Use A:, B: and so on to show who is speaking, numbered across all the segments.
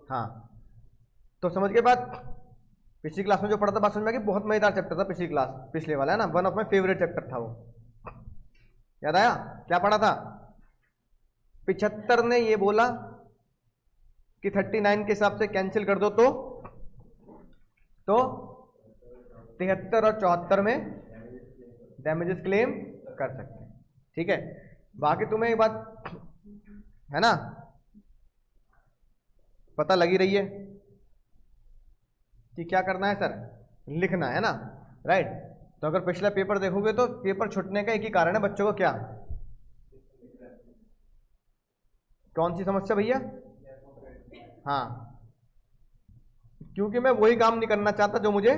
A: हाँ, तो समझ के बाद पिछली क्लास में जो पढ़ा था बात समझ में आ गई। बहुत मजेदार चैप्टर था पिछली क्लास, पिछले वाला है ना, one of my favourite chapter था वो। याद आया क्या पढ़ा था? 75 ने ये बोला कि 39 के हिसाब से कैंसिल कर दो, तो 73 और 74 में डैमेजेस क्लेम कर सकते हैं। ठीक है, बाकी तुम्हें एक बात है ना पता लगी रही है कि क्या करना है सर, लिखना है ना, राइट। तो अगर पिछला पेपर देखोगे तो पेपर छूटने का एक ही कारण है बच्चों को, क्या, कौन सी समस्या भैया? हाँ, क्योंकि मैं वही काम नहीं करना चाहता जो मुझे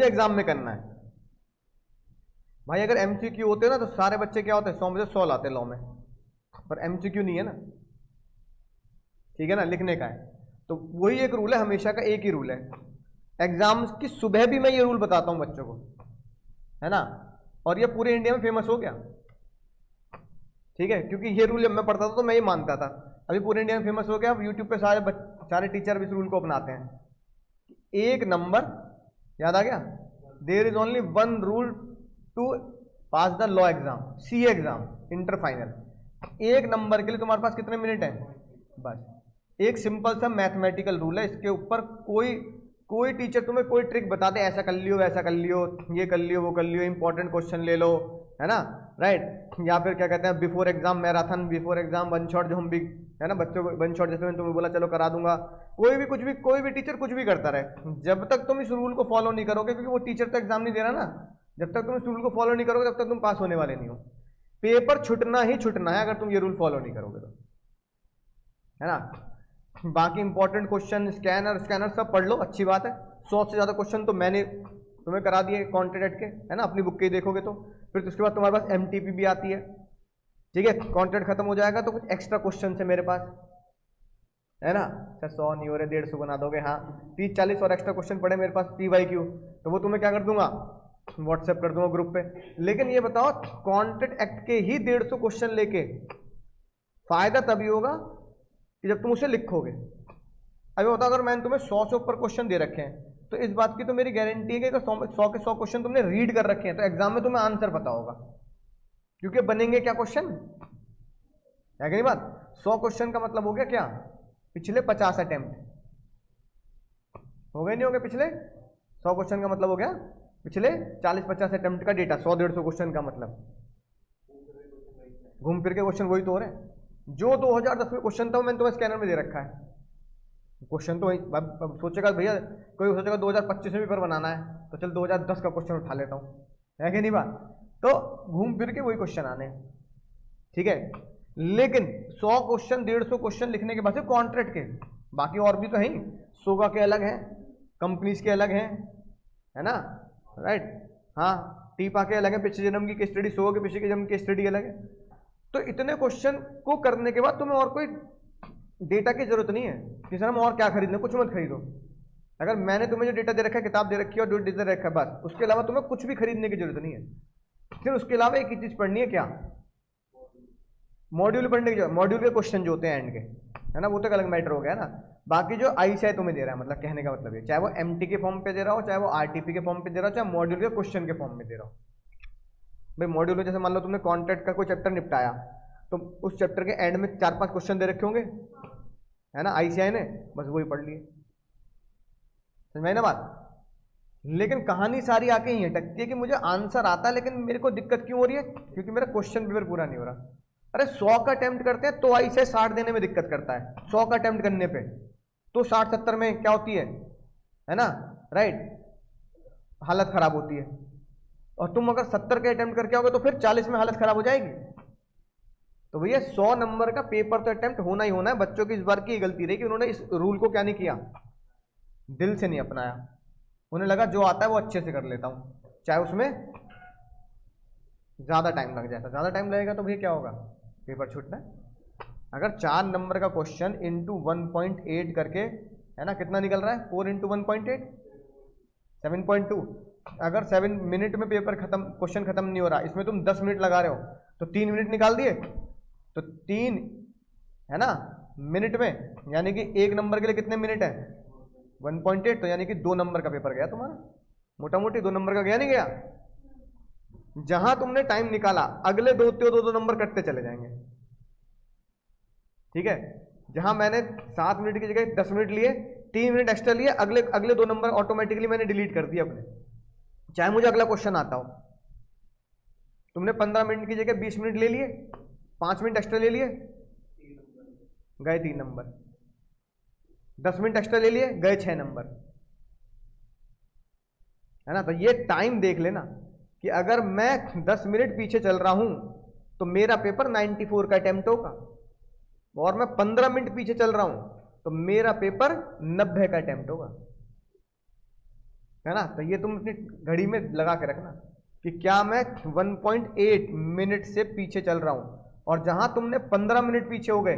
A: एग्जाम में करना है। भाई अगर एमसीक्यू होते ना तो सारे बच्चे क्या होते हैं, 100 में से 100 लाते लॉ में, पर एमसीक्यू नहीं है ना, ठीक है ना, लिखने का है। तो वही एक रूल है, हमेशा का एक ही रूल है। एग्जाम्स की सुबह भी मैं ये रूल बताता हूं बच्चों को, है ना, और ये पूरे इंडिया में फेमस हो गया। ठीक है, क्योंकि ये रूल जब मैं पढ़ता था तो मैं ये मानता था, अभी पूरे इंडिया में फेमस हो गया। अब यूट्यूब पे सारे टीचर भी इस रूल को अपनाते हैं। एक नंबर, याद आ गया, there is only one rule to pass the law exam, C exam, inter final. एक नंबर के लिए तुम्हारे पास कितने मिनट हैं? बस एक सिंपल सा मैथमेटिकल रूल है, इसके ऊपर कोई टीचर तुम्हें कोई ट्रिक बता दे, ऐसा कर लियो, वैसा कर लियो, ये कर लियो, वो कर लियो, इंपॉर्टेंट क्वेश्चन ले लो, है ना, राइट। या फिर क्या कहते हैं, before exam marathon, before exam one shot, जो हम भी, है ना, बच्चों को वन शॉट जैसे मैंने तुम्हें बोला चलो करा दूंगा। कोई भी टीचर कुछ भी करता रहे, जब तक तुम इस रूल को फॉलो नहीं करोगे, क्योंकि वो टीचर तो एग्जाम नहीं दे रहा ना, जब तक तुम इस रूल को फॉलो नहीं करोगे तब तक तुम पास होने वाले नहीं हो। पेपर छुटना ही छुटना है अगर तुम ये रूल फॉलो नहीं करोगे तो, है ना। बाकी इंपॉर्टेंट क्वेश्चन, स्कैनर सब पढ़ लो, अच्छी बात है। 100 से ज्यादा क्वेश्चन तो मैंने तुम्हें करा दिए कॉन्टेंट के, है ना, अपनी बुक के ही देखोगे तो। फिर उसके बाद तुम्हारे पास एमटीपी भी आती है, ठीक है। कॉन्टेंट खत्म हो जाएगा तो कुछ एक्स्ट्रा क्वेश्चन है मेरे पास, है ना। सर 100 नहीं हो रहे, 150 बना दोगे? हाँ, 30-40 और एक्स्ट्रा क्वेश्चन पड़े मेरे पास PYQ, तो वो तुम्हें क्या कर दूंगा, व्हाट्सएप कर दूंगा ग्रुप पे। लेकिन ये बताओ, कॉन्टेंट एक्ट के ही 150 क्वेश्चन लेके फायदा तभी होगा कि जब तुम उसे लिखोगे। अभी बताओ, अगर मैंने तुम्हें 100 से ऊपर क्वेश्चन दे रखे हैं तो इस बात की तो मेरी गारंटी है कि अगर 100 के 100 क्वेश्चन तुमने रीड कर रखे हैं तो एग्जाम में तुम्हें आंसर पता होगा, क्योंकि बनेंगे क्या क्वेश्चन, है कि नहीं बात। 100 क्वेश्चन का मतलब हो गया क्या, पिछले 50 अटेम्प्ट हो गए, नहीं हो गए? पिछले 100 क्वेश्चन का मतलब हो गया पिछले 40-50 अटेम्प्ट का डेटा। 100-150 क्वेश्चन का मतलब घूम फिर के क्वेश्चन वही तो हो रहे हैं। जो 2010 में क्वेश्चन था वो मैंने तुम्हें स्कैनर में दे रखा है, क्वेश्चन तो वही। सोचेगा भैया, कोई सोचेगा 2025 में पेपर बनाना है तो चल 2010 का क्वेश्चन उठा लेता हूँ, है कि नहीं बात। तो घूम फिर के वही क्वेश्चन आने, ठीक है। लेकिन 100 क्वेश्चन 150 क्वेश्चन लिखने के बाद से कॉन्ट्रैक्ट के, बाकी और भी तो है, सोगा के अलग हैं, कंपनीज के अलग हैं, है ना, राइट। हाँ, टीपा के अलग है, पिछले जन्म की स्टडी, सोगा के पिछले जन्म की स्टडी अलग है। तो इतने क्वेश्चन को करने के बाद तुम्हें और कोई डेटा की जरूरत नहीं है कि सर हम और क्या खरीदना, कुछ मत खरीदो। अगर मैंने तुम्हें जो डेटा दे रखा है, किताब दे रखी है और जो डेटा दे रखा है, बस उसके अलावा तुम्हें कुछ भी खरीदने की जरूरत नहीं है। फिर उसके अलावा एक ही चीज पढ़नी है, क्या, मॉड्यूल पढ़ने की जरूरत। मॉड्यूल के क्वेश्चन जो होते हैं एंड के, है ना, वो तो एक अलग मैटर हो गया ना। बाकी जो ICAI तुम्हें दे रहा है, मतलब कहने का मतलब है, चाहे वो MT के फॉर्म पे दे रहा हो, चाहे वो RTP के फॉर्म पे दे रहा हो, चाहे मॉड्यूल के क्वेश्चन के फॉर्म में दे रहा हो। भाई मॉड्यूल में जैसे मान लो तुमने कॉन्ट्रैक्ट का कोई चैप्टर निपटाया, तो उस चैप्टर के एंड में 4-5 क्वेश्चन दे रखे होंगे, है ना, ICAI ने, बस वही पढ़ लिए, समझ में ना बात। लेकिन कहानी सारी आके ही अटकती है कि मुझे आंसर आता है लेकिन मेरे को दिक्कत क्यों हो रही है, क्योंकि मेरा क्वेश्चन पेपर पूरा नहीं हो रहा। अरे 100 का अटेम्प्ट करते हैं तो ICAI 60 देने में दिक्कत करता है, 100 का अटेम्प्ट करने पे तो 60-70 में क्या होती है ना, राइट, हालत खराब होती है। और तुम अगर 70 के अटेम्प्ट करके आओगे तो फिर 40 में हालत खराब हो जाएगी। तो भैया 100 नंबर का पेपर तो अटेम्प्ट होना ही होना है। बच्चों की इस बार की गलती रही कि उन्होंने इस रूल को क्या नहीं किया, दिल से नहीं अपनाया। उन्हें लगा जो आता है वो अच्छे से कर लेता हूं, चाहे उसमें ज्यादा टाइम लग जाएगा। ज्यादा टाइम लगेगा तो भैया क्या होगा, पेपर छूटना है। अगर 4 नंबर का क्वेश्चन इंटू 1.8 करके, है ना, कितना निकल रहा है, 4 इंटू 1.8 7.2। अगर 7 मिनट में पेपर खत्म, क्वेश्चन खत्म नहीं हो रहा, इसमें तुम 10 मिनट लगा रहे हो, तो 3 मिनट निकाल दिए, तो 3, है ना, मिनट में, यानी कि एक नंबर के लिए कितने मिनट है 1.8, तो यानी कि 2 नंबर का पेपर गया तुम्हारा, मोटा मोटी 2 नंबर का गया नहीं गया। जहां तुमने टाइम निकाला अगले दो नंबर कटते चले जाएंगे, ठीक है। जहां मैंने 7 मिनट की जगह 10 मिनट लिए, 3 मिनट एक्स्ट्रा लिए, अगले 2 नंबर ऑटोमेटिकली मैंने डिलीट कर दिया अपने, चाहे मुझे अगला क्वेश्चन आता हो। तुमने 15 मिनट की जगह 20 मिनट ले लिए, 5 मिनट एक्स्ट्रा ले लिए, गए 3 नंबर, 10 मिनट एक्स्ट्रा ले लिए, गए 6 नंबर, है ना। तो ये टाइम देख लेना कि अगर मैं 10 मिनट पीछे चल रहा हूं तो मेरा पेपर 94 का अटेम्प्ट होगा, और मैं 15 मिनट पीछे चल रहा हूं तो मेरा पेपर 90 का अटेम्प्ट होगा, है ना। तो ये तुम अपनी घड़ी में लगा के रखना कि क्या मैं 1.8 मिनट से पीछे चल रहा हूं, और जहां तुमने 15 मिनट पीछे हो गए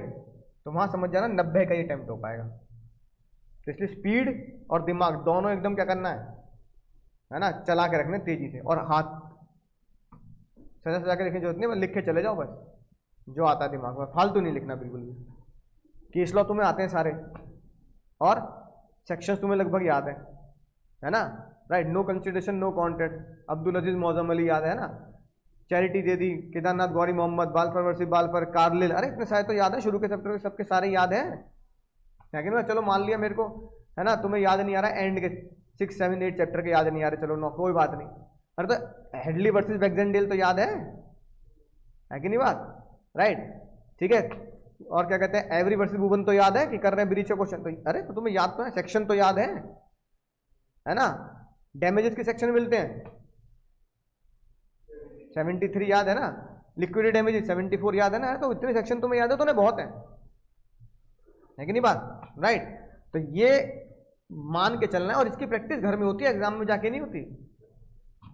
A: तो वहां समझ जाना 90 का ही अटेम्प्ट हो पाएगा। तो इसलिए स्पीड और दिमाग दोनों एकदम क्या करना है ना, चला के रखने तेजी से, और हाथ सजा सजा के लिखने की जरूरत नहीं, लिख के चले जाओ बस, जो आता है दिमाग में, फालतू नहीं लिखना बिल्कुल भी। केस लॉ तुम्हें आते हैं सारे, और सेक्शंस तुम्हें लगभग याद है ना, right. No consideration no content, Abdul Aziz Mauzam Ali याद है ना, चैरिटी दे दी, Kedarnath Gauri Mohammed, Balfour versus Balfour, Carlill, अरे इतने सारे तो याद है, शुरू के चैप्टर सबके सारे याद हैं, है ना। चलो मान लिया मेरे को, है ना, तुम्हें याद नहीं आ रहा एंड के 6, 7, 8 चैप्टर के याद नहीं आ रहे, चलो नो कोई बात नहीं। अरे तो हेडली वर्सेस बैक्सडेल तो याद है कि नहीं बात, राइट, ठीक है। और क्या कहते हैं, एवरी वर्सेस बुबन तो याद है कि कर रहे हैं ब्रीच क्वेश्चन, तो अरे तो तुम्हें याद तो है, सेक्शन तो याद है ना। डैमेजेस के सेक्शन मिलते हैं 73 याद है ना, लिक्विड डैमेजेस 74 याद है ना, तो इतने सेक्शन तुम्हें याद है तो बहुत है कि नहीं बात, राइट। तो ये मान के चलना है, और इसकी प्रैक्टिस घर में होती है, एग्जाम में जाके नहीं होती।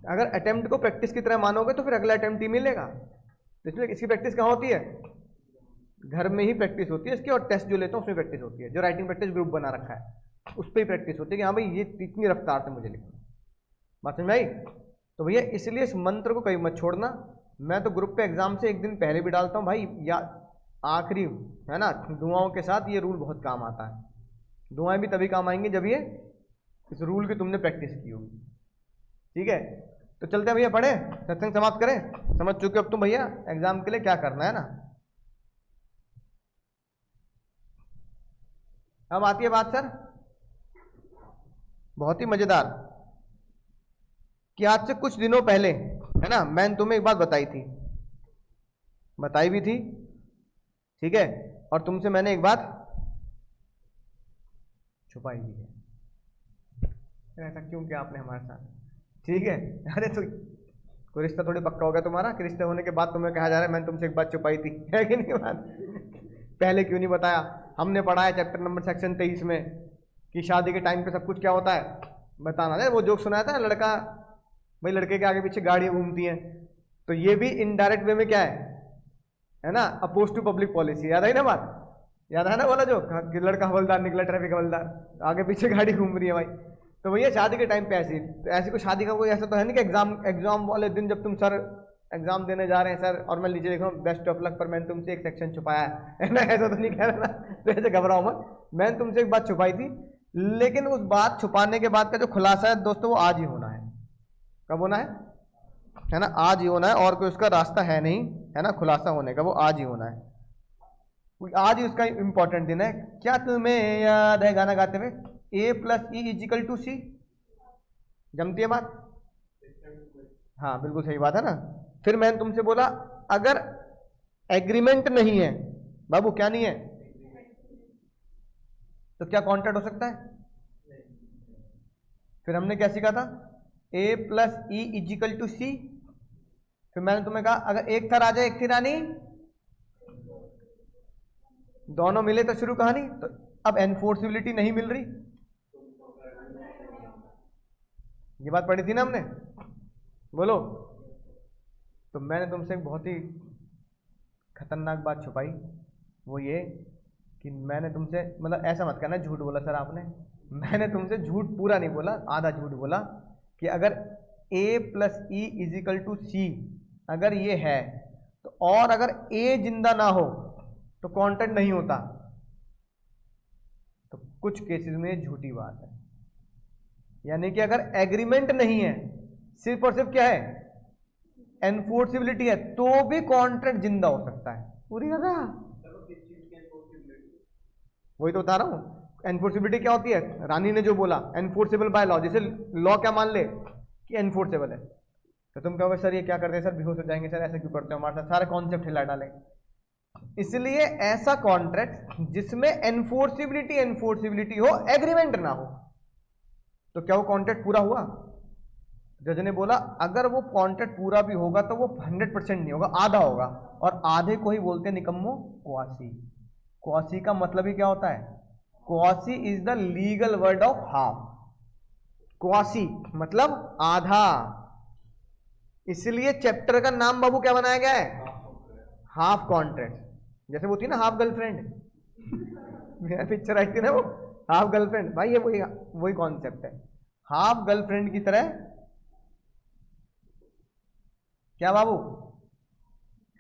A: अगर अटेम्प्ट को प्रैक्टिस की तरह मानोगे तो फिर अगला अटेम्प्ट ही मिलेगा, इसलिए इसकी प्रैक्टिस कहाँ होती है, घर में ही प्रैक्टिस होती है इसकी, और टेस्ट जो लेता हूँ उसमें प्रैक्टिस होती है, जो राइटिंग प्रैक्टिस ग्रुप बना रखा है उस पर ही प्रैक्टिस होती है कि हाँ भाई ये इतनी रफ्तार से मुझे लिखना, बात समझ में आई। तो भैया इसलिए इस मंत्र को कहीं मत छोड़ना। मैं तो ग्रुप पे एग्जाम से एक दिन पहले भी डालता हूँ भाई, या आखिरी, है ना, दुआओं के साथ ये रूल बहुत काम आता है। दुआएं भी तभी काम आएंगी जब ये इस रूल की तुमने प्रैक्टिस की होगी, ठीक है। तो चलते हैं भैया, पढ़े, सत्संग समाप्त करें, समझ चुके अब तुम भैया एग्जाम के लिए क्या करना है ना। अब आती है बात सर बहुत ही मजेदार, कि आज से कुछ दिनों पहले, है ना, मैंने तुम्हें एक बात बताई भी थी, ठीक है, और तुमसे मैंने एक बात छुपाई भी है। ऐसा क्यों किया आपने हमारे साथ, ठीक है। अरे तो कोई रिश्ता थोड़ी पक्का हो गया तुम्हारा कि रिश्ते होने के बाद तुम्हें कहा जा रहा है मैंने तुमसे एक बात छुपाई थी, है कि नहीं बात। पहले क्यों नहीं बताया। हमने पढ़ा है चैप्टर नंबर सेक्शन 23 में कि शादी के टाइम पे सब कुछ क्या होता है बताना है। वो जोक सुनाया था, लड़का भाई लड़के के आगे पीछे गाड़ियां घूमती हैं, तो ये भी इनडायरेक्ट वे में क्या है ना, अपोज टू पब्लिक पॉलिसी। याद आई ना बात, याद है ना बोला जो कि लड़का हवलदार निकला, ट्रैफिक हवलदार, आगे पीछे गाड़ी घूम रही है भाई। तो भैया शादी के टाइम पे ऐसी कोई शादी का कोई ऐसा तो है नहीं कि एग्जाम वाले दिन जब तुम सर एग्जाम देने जा रहे हैं सर, और मैं नीचे देखो बेस्ट ऑफ लक पर मैंने तुमसे एक सेक्शन छुपाया है ना, ऐसा तो नहीं कह रहा ना, तो ऐसे घबराओ मत। मैंने तुमसे एक बात छुपाई थी, लेकिन उस बात छुपाने के बाद का जो खुलासा है दोस्तों वो आज ही होना है। कब होना है ना, आज ही होना है, और कोई उसका रास्ता है नहीं, है ना, खुलासा होने का, वो आज ही होना है। आज ही उसका इंपॉर्टेंट दिन है। क्या तुम्हें याद है गाना गाते हुए, A + E = C, जमती है बात, हाँ बिल्कुल सही बात है ना। फिर मैंने तुमसे बोला अगर एग्रीमेंट नहीं है बाबू, क्या नहीं है, तो क्या कॉन्ट्रैक्ट हो सकता है। फिर हमने क्या सीखा था, A + E = C। फिर मैंने तुम्हें कहा अगर एक था राजा एक थी रानी, दोनों मिले तो शुरू कहानी। तो अब एनफोर्सिबिलिटी नहीं मिल रही, ये बात पढ़ी थी ना हमने, बोलो। तो मैंने तुमसे एक बहुत ही खतरनाक बात छुपाई, वो ये कि मैंने तुमसे, मतलब ऐसा मत कहना झूठ बोला सर आपने, मैंने तुमसे झूठ पूरा नहीं बोला, आधा झूठ बोला कि अगर A + E = C अगर ये है तो, और अगर A जिंदा ना हो तो कॉन्ट्रैक्ट नहीं होता। कुछ केसेस में ये झूठी बात है। यानी कि अगर एग्रीमेंट नहीं है, सिर्फ और सिर्फ क्या है, एनफोर्सिबिलिटी है, तो भी कॉन्ट्रैक्ट जिंदा हो सकता है। पूरी दादा वही तो बता रहा हूं। एनफोर्सिबिलिटी क्या होती है, रानी ने जो बोला एनफोर्सेबल बाय लॉ, जैसे लॉ क्या मान ले कि एनफोर्सेबल है, तो तुम कहोगे सर ये क्या करते हैं सर, बेहोश हो जाएंगे सर, ऐसे क्यों करते हो, हमारे साथ सारे कॉन्सेप्ट हिला डालेंगे। इसलिए ऐसा कॉन्ट्रैक्ट जिसमें एनफोर्सिबिलिटी हो, एग्रीमेंट ना हो, तो क्या वो कॉन्ट्रैक्ट पूरा हुआ? जज ने बोला अगर वो कॉन्ट्रैक्ट पूरा भी होगा तो वो 100% नहीं होगा, आधा होगा, और आधे को ही बोलते हैं निकम्मो क्वासी। क्वासी का मतलब ही क्या होता है? Quasi is the legal word of half. Quasi मतलब आधा। इसलिए चैप्टर का नाम बाबू क्या बनाया गया है? Half contract. जैसे वो थी ना हाफ गर्लफ्रेंड, पिक्चर आई थी ना वो हाफ गर्लफ्रेंड, भाई ये वही कॉन्सेप्ट है। हाफ गर्लफ्रेंड की तरह क्या बाबू?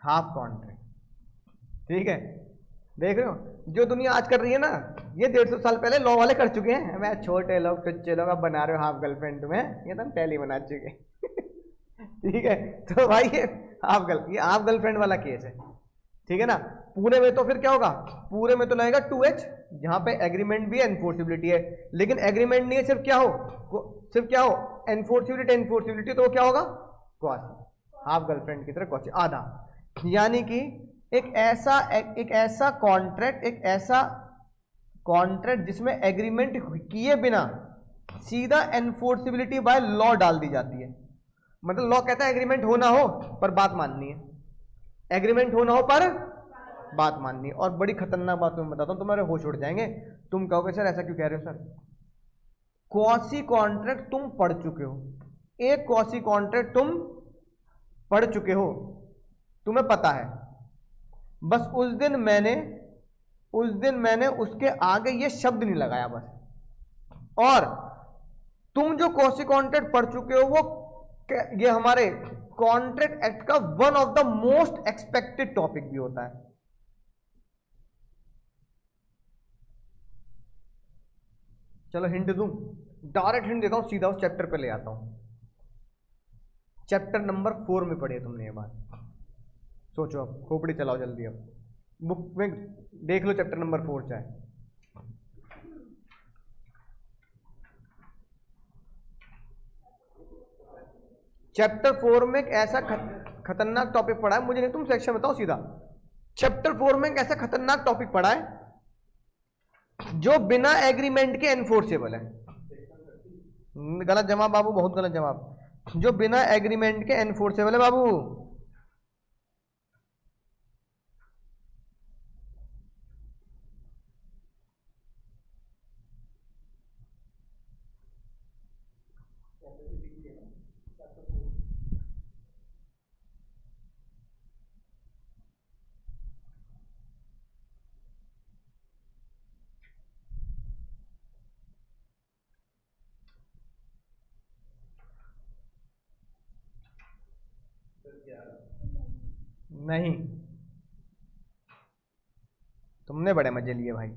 A: Half contract. ठीक है, देख रहे हो जो दुनिया आज कर रही है ना, ये 150 साल पहले लॉ वाले कर चुके हैं। मैं छोटे लोग टुच्चे लोग अब बना रहे हो हाफ गर्लफ्रेंड तुम्हें, ये तो हम पहले बना चुके ठीक है, तो भाई ये हाफ गर्लफ्रेंड वाला केस है। ठीक है ना। पूरे में तो फिर क्या होगा? पूरे में तो लगेगा 2H, जहां पे एग्रीमेंट भी है, एनफोर्सिबिलिटी है, लेकिन एग्रीमेंट नहीं है, सिर्फ क्या हो एनफोर्सिबिलिटी, तो क्या होगा? क्वासी। हाफ गर्लफ्रेंड की तरह क्वासी, आधा। यानी कि एक ऐसा कॉन्ट्रैक्ट जिसमें एग्रीमेंट किए बिना सीधा एनफोर्सिबिलिटी बाय लॉ डाल दी जाती है। मतलब लॉ कहता है एग्रीमेंट हो ना हो पर बात माननी है, एग्रीमेंट हो ना हो पर बात माननी है। और बड़ी खतरनाक बात मैं बताता हूं, तुम्हारे होश उड़ जाएंगे। तुम कहोगे सर ऐसा क्यों कह रहे हो सर? क्वासी कॉन्ट्रैक्ट तुम पढ़ चुके हो, एक क्वासी कॉन्ट्रैक्ट तुम पढ़ चुके हो, तुम्हें पता है, बस उस दिन मैंने उसके आगे ये शब्द नहीं लगाया बस। और तुम जो क्वासी कॉन्ट्रैक्ट पढ़ चुके हो वो ये हमारे कॉन्ट्रैक्ट एक्ट का one of the most expected topic भी होता है। चलो हिंट दूं, डायरेक्ट हिंट देता हूं, सीधा उस चैप्टर पे ले आता हूं। चैप्टर नंबर 4 में पढ़ी है तुमने ये बात, सोचो, अब खोपड़ी चलाओ जल्दी, अब बुक में देख लो चैप्टर नंबर 4 चाहे। चैप्टर 4 में एक ऐसा खतरनाक टॉपिक पढ़ा है, मुझे नहीं तुम सेक्शन बताओ सीधा। चैप्टर 4 में एक ऐसा खतरनाक टॉपिक पढ़ा है जो बिना एग्रीमेंट के एनफोर्सेबल है। गलत जवाब बाबू, बहुत गलत जवाब। जो बिना एग्रीमेंट के एनफोर्सेबल है बाबू। नहीं, तुमने बड़े मजे लिए भाई।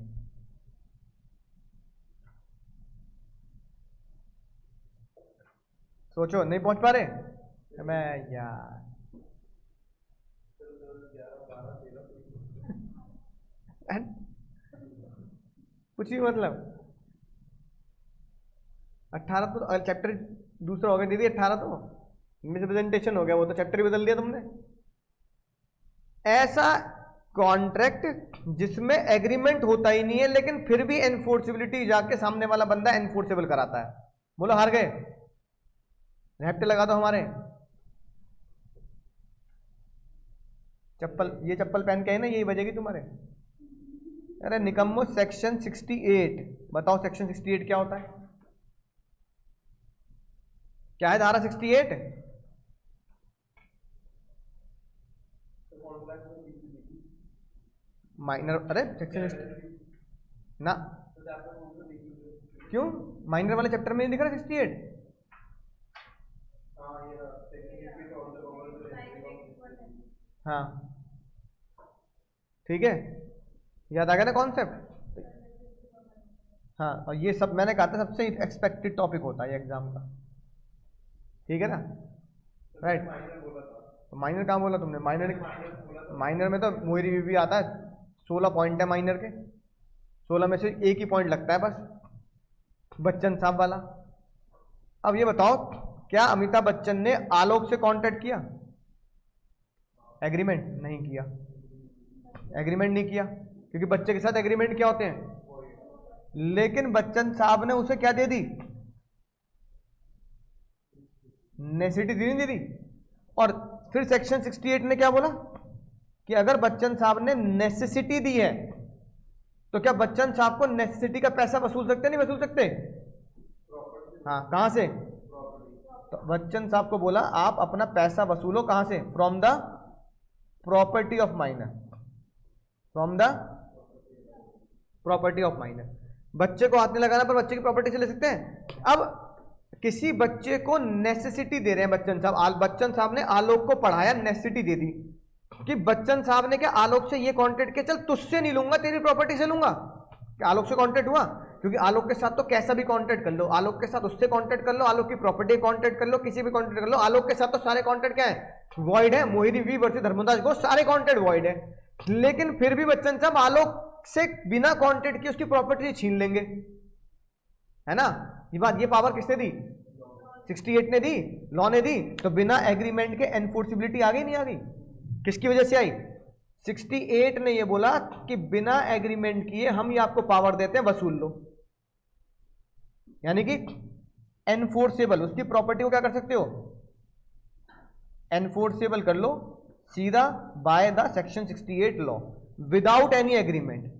A: सोचो, नहीं पहुंच पा रहे मैं यार। कुछ भी मतलब 18 तो चैप्टर दूसरा हो गया दीदी, 18 तो मिसप्रेजेंटेशन हो गया, वो तो चैप्टर ही बदल दिया तुमने। ऐसा कॉन्ट्रैक्ट जिसमें एग्रीमेंट होता ही नहीं है लेकिन फिर भी एनफोर्सिबिलिटी जाके सामने वाला बंदा एनफोर्सेबल कराता है। बोलो हार गए, रैप्टे लगा दो हमारे। चप्पल, ये चप्पल पहन के है ना, यही बजेगी तुम्हारे। अरे निकम्मो, सेक्शन 68 बताओ, सेक्शन 68 क्या होता है? क्या है धारा 68? माइनर, अरे सेक्शन ना, क्यों माइनर वाले चैप्टर में नहीं दिख रहा 68? हाँ ठीक है, याद आ गया ना कॉन्सेप्ट। हाँ, और ये सब मैंने कहा था सबसे एक्सपेक्टेड टॉपिक होता है एग्जाम का, ठीक है ना, राइट। तो माइनर कहाँ बोला तुमने? माइनर में तो मोहरी भी आता है, 16 पॉइंट है माइनर के, 16 में से एक ही पॉइंट लगता है बस, बच्चन साहब वाला। अब ये बताओ, क्या अमिताभ बच्चन ने आलोक से कांटेक्ट किया? एग्रीमेंट नहीं किया, एग्रीमेंट नहीं किया, क्योंकि बच्चे के साथ एग्रीमेंट क्या होते हैं? लेकिन बच्चन साहब ने उसे क्या दे दी? नेसेसिटी दी नहीं दी? और फिर सेक्शन 68 ने क्या बोला कि अगर बच्चन साहब ने नेसेसिटी दी है तो क्या बच्चन साहब को नेसेसिटी का पैसा वसूल सकते नहीं वसूल सकते? हाँ, कहां से? तो बच्चन साहब को बोला आप अपना पैसा वसूलो, कहां से? From the property of minor, from the property of minor. बच्चे को हाथ नहीं लगाना पर बच्चे की प्रॉपर्टी से ले सकते हैं। अब किसी बच्चे को नेसेसिटी दे रहे हैं बच्चन साहब, बच्चन साहब ने आलोक को पढ़ाया, नेसेसिटी दे दी कि बच्चन साहब ने क्या आलोक से ये कॉन्ट्रैक्ट किया, चल तुझसे नहीं लूंगा, तेरी प्रॉपर्टी से लूंगा। क्या आलोक से कॉन्ट्रैक्ट हुआ? क्योंकि आलोक के साथ तो कैसा भी कॉन्ट्रैक्ट कर लो, आलोक के साथ उससे कॉन्ट्रैक्ट कर लो, आलोक की प्रॉपर्टी कॉन्ट्रैक्ट कर लो, किसी भी कॉन्ट्रैक्ट कर लो, आलोक के साथ तो सारे कॉन्ट्रैक्ट क्या है? वॉइड है। मोहिनी वी वर्सेस धर्मदास घोष, सारे कॉन्ट्रैक्ट वॉइड है। लेकिन फिर भी बच्चन साहब आलोक से बिना कॉन्ट्रैक्ट के उसकी प्रॉपर्टी छीन लेंगे, है ना? ये बात, ये पावर किसने दी? 68 ने दी, लॉ ने दी। तो बिना एग्रीमेंट के एनफोर्सिबिलिटी आ गई नहीं आ गई? किसकी वजह से आई? 68 ने ये बोला कि बिना एग्रीमेंट किए हम ये आपको पावर देते हैं, वसूल लो, यानी कि एनफोर्सेबल, उसकी प्रॉपर्टी को क्या कर सकते हो? एनफोर्सेबल कर लो सीधा by the section 68 law, without any agreement,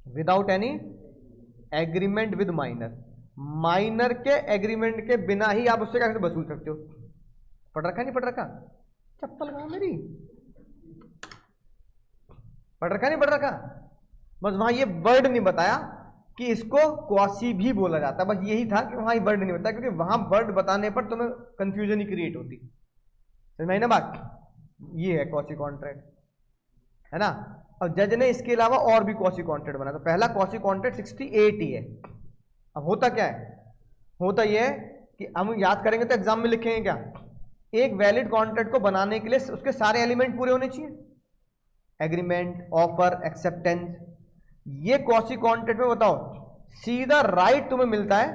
A: without any agreement with minor. Minor के एग्रीमेंट के बिना ही आप उससे क्या वसूल सकते हो। पढ़ रखा नहीं पढ़ रखा? चप्पल कहां मेरी? पढ़ रखा नहीं पढ़ रखा? बस वहां ये वर्ड नहीं बताया कि इसको क्वासी भी बोला जाता है, बस यही था कि वहां ये वर्ड नहीं बताया, क्योंकि वहां वर्ड बताने पर तुम्हें कंफ्यूजन ही क्रिएट होती। समझ में आई ना बात? ये है क्वासी कॉन्ट्रैक्ट, है ना? अब जज ने इसके अलावा और भी क्वासी कॉन्ट्रैक्ट बना, तो पहला क्वासी कॉन्ट्रैक्ट 68 ही है। अब होता क्या है? होता यह है कि हम याद करेंगे तो एग्जाम में लिखेंगे क्या, एक वैलिड कॉन्ट्रैक्ट को बनाने के लिए उसके सारे एलिमेंट पूरे होने चाहिए, एग्रीमेंट, ऑफर, एक्सेप्टेंस। ये क्वासी कॉन्ट्रैक्ट में बताओ सीधा राइट तुम्हें मिलता है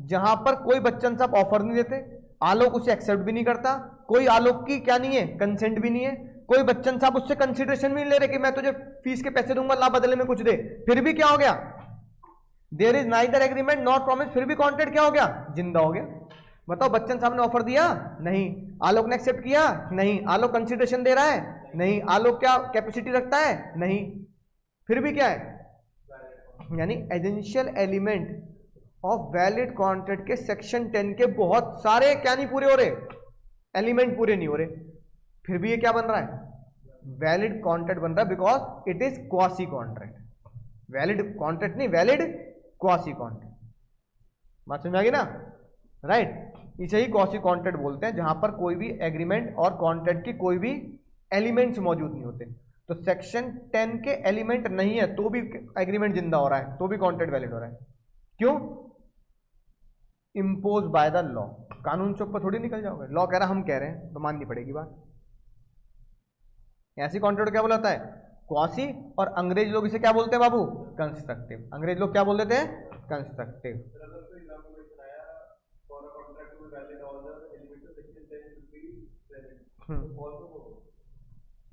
A: जहां पर कोई बच्चन साहब ऑफर नहीं देते, आलोक उसे एक्सेप्ट भी नहीं करता, कोई आलोक की क्या नहीं है, कंसेंट भी नहीं है, कोई बच्चन साहब उससे कंसिडरेशन भी नहीं ले रहे कि मैं तुझे फीस के पैसे दूंगा, ला बदले में कुछ दे। फिर भी क्या हो गया? There is neither agreement not promise, फिर भी कॉन्ट्रैक्ट क्या हो गया? जिंदा हो गया। बताओ, बच्चन साहब ने ऑफर दिया? नहीं। आलोक ने एक्सेप्ट किया? नहीं। आलोक कंसिडरेशन दे रहा है? नहीं। आलोक क्या कैपेसिटी रखता है? नहीं। फिर भी क्या है? यानी essential element of valid contract के सेक्शन 10 के बहुत सारे क्या नहीं पूरे हो रहे, एलिमेंट पूरे नहीं हो रहे, फिर भी ये क्या बन रहा है? वैलिड कॉन्ट्रैक्ट बन रहा है, because it is quasi contract. Valid contract नहीं, वैलिड क्वासी कॉन्ट्रैक्ट। बात समझ आ गई ना? राइट। इसे ही क्वासी कॉन्ट्रैक्ट बोलते हैं, जहां पर कोई भी एग्रीमेंट और कॉन्ट्रैक्ट की कोई भी एलिमेंट्स मौजूद नहीं होते। तो सेक्शन 10 के एलिमेंट नहीं है तो भी एग्रीमेंट जिंदा हो रहा है, तो भी कॉन्ट्रैक्ट वैलिड हो रहा है। क्यों? Impose by the law. कानून से ऊपर थोड़ी निकल जाओगे, लॉ कह रहा हम कह रहे हैं तो माननी पड़ेगी बात। ऐसी कॉन्ट्रैक्ट क्या बोलाता है? क्वासी। और अंग्रेज लोग इसे क्या बोलते हैं बाबू? कंस्ट्रक्टिव। अंग्रेज लोग क्या बोल देते हैं? कंस्ट्रक्टिव।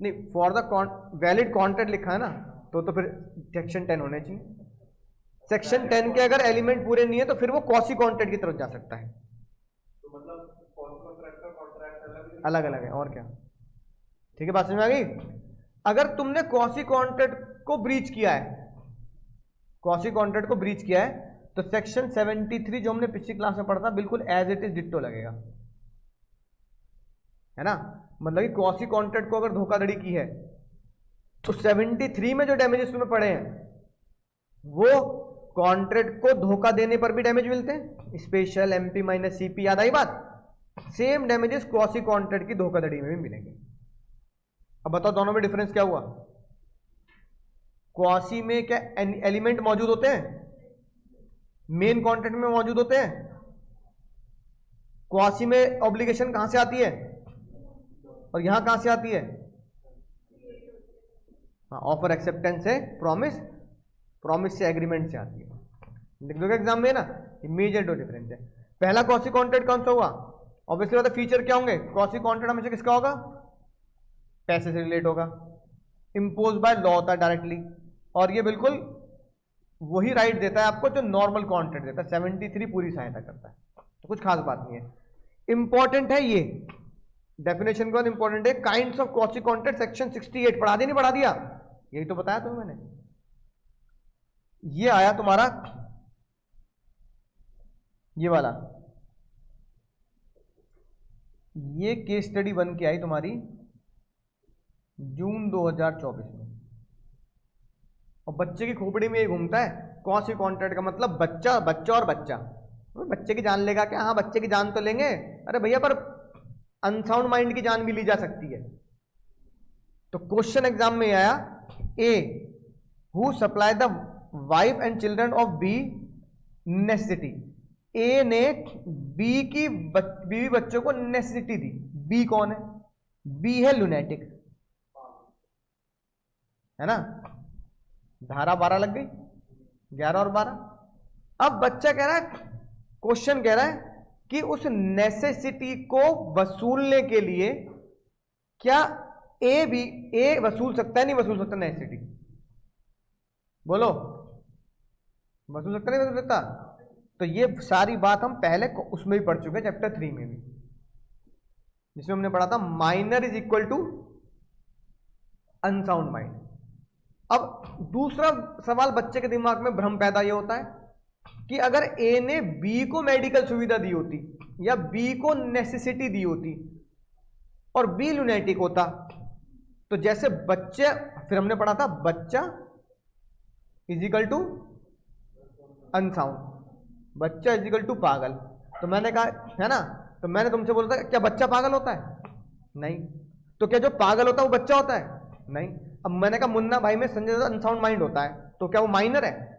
A: नहीं, फॉर द वैलिड कॉन्ट्रैक्ट लिखा है ना, तो फिर सेक्शन 10 होने चाहिए। सेक्शन 10 के अगर एलिमेंट पूरे नहीं है तो फिर वो क्वासी कॉन्ट्रैक्ट की तरफ जा सकता है। तो मतलब अलग अलग है, और क्या? ठीक है, बात समझ में आ गई? अगर तुमने क्वासी कॉन्ट्रैक्ट को ब्रीच किया है, क्वासी कॉन्ट्रैक्ट को ब्रीच किया है, तो सेक्शन 73 जो हमने पिछली क्लास में पढ़ा था बिल्कुल एज इट इज डिट्टो लगेगा, है ना? मतलब कि क्वासी कॉन्ट्रैक्ट को अगर धोखाधड़ी की है तो 73 में जो डैमेजेस तुम्हें पड़े हैं वो कॉन्ट्रैक्ट को धोखा देने पर भी डैमेज मिलते हैं, स्पेशल MP माइनस CP। याद आई बात? सेम डैमेजेस क्वासी कॉन्ट्रैक्ट की धोखाधड़ी में भी मिलेंगे। अब बताओ दोनों में डिफरेंस क्या हुआ? क्वासी में क्या एलिमेंट मौजूद होते हैं? मेन कॉन्ट्रैक्ट में मौजूद होते हैं। क्वासी में ऑब्लिगेशन कहां से आती है और यहां कहां से आती है? ऑफर एक्सेप्टेंस से प्रॉमिस, प्रॉमिस से एग्रीमेंट से आती है। लिख दोगे एग्जाम में ना, मेजर दो डिफरेंस है। पहला क्वासी कॉन्ट्रैक्ट कौन सा हुआ? ऑब्वियसली बात है, फीचर क्या होंगे? क्वासी कॉन्ट्रैक्ट हमेशा किसका होगा? पैसे से रिलेट होगा, इम्पोज बाय लॉ होता है डायरेक्टली, और ये बिल्कुल वही राइट देता है आपको जो नॉर्मल कॉन्ट्रैक्ट देता है। 73 पूरी सहायता करता है, तो कुछ खास बात नहीं है। इंपॉर्टेंट है ये डेफिनेशन के बाद इंपॉर्टेंट है kinds of quasi contract, section 68 पढ़ा दिया नहीं पढ़ा दिया? यही तो बताया तुम्हें मैंने। ये आया तुम्हारा ये वाला, ये केस स्टडी बन के आई तुम्हारी जून 2024 में, और बच्चे की खोपड़ी में ये घूमता है क्वासी कॉन्ट्रैक्ट का मतलब बच्चा, बच्चा और बच्चा। बच्चे की जान लेगा क्या? हाँ बच्चे की जान तो लेंगे, अरे भैया पर अनसाउंड माइंड की जान भी ली जा सकती है। तो क्वेश्चन एग्जाम में आया, A who supply the wife and children of B necessity. A ने बी की बीवी बच्चों को नेसेसिटी दी। बी कौन है? बी है लुनेटिक, है ना? धारा 12 लग गई, 11 और 12। अब बच्चा कह रहा है, क्वेश्चन कह रहा है कि उस नेसेसिटी को वसूलने के लिए क्या ए वसूल सकता है, नहीं वसूल सकता नेसेसिटी? बोलो, वसूल सकता नहीं वसूल सकता? तो ये सारी बात हम पहले उसमें भी पढ़ चुके हैं, चैप्टर 3 में भी, जिसमें हमने पढ़ा था minor is equal to unsound mind. अब दूसरा सवाल बच्चे के दिमाग में भ्रम पैदा ये होता है कि अगर ए ने बी को मेडिकल सुविधा दी होती या बी को नेसेसिटी दी होती और बी लुनेटिक होता, तो जैसे बच्चे, फिर हमने पढ़ा था बच्चा इजिकल टू अनसाउंड, बच्चा इजिकल टू पागल। तो मैंने कहा है ना, तो मैंने तुमसे बोला था क्या बच्चा पागल होता है? नहीं। तो क्या जो पागल होता है वो बच्चा होता है? नहीं। अब मैंने कहा मुन्ना भाई में संजय दत्त अनसाउंड माइंड होता है, तो क्या वो माइनर है?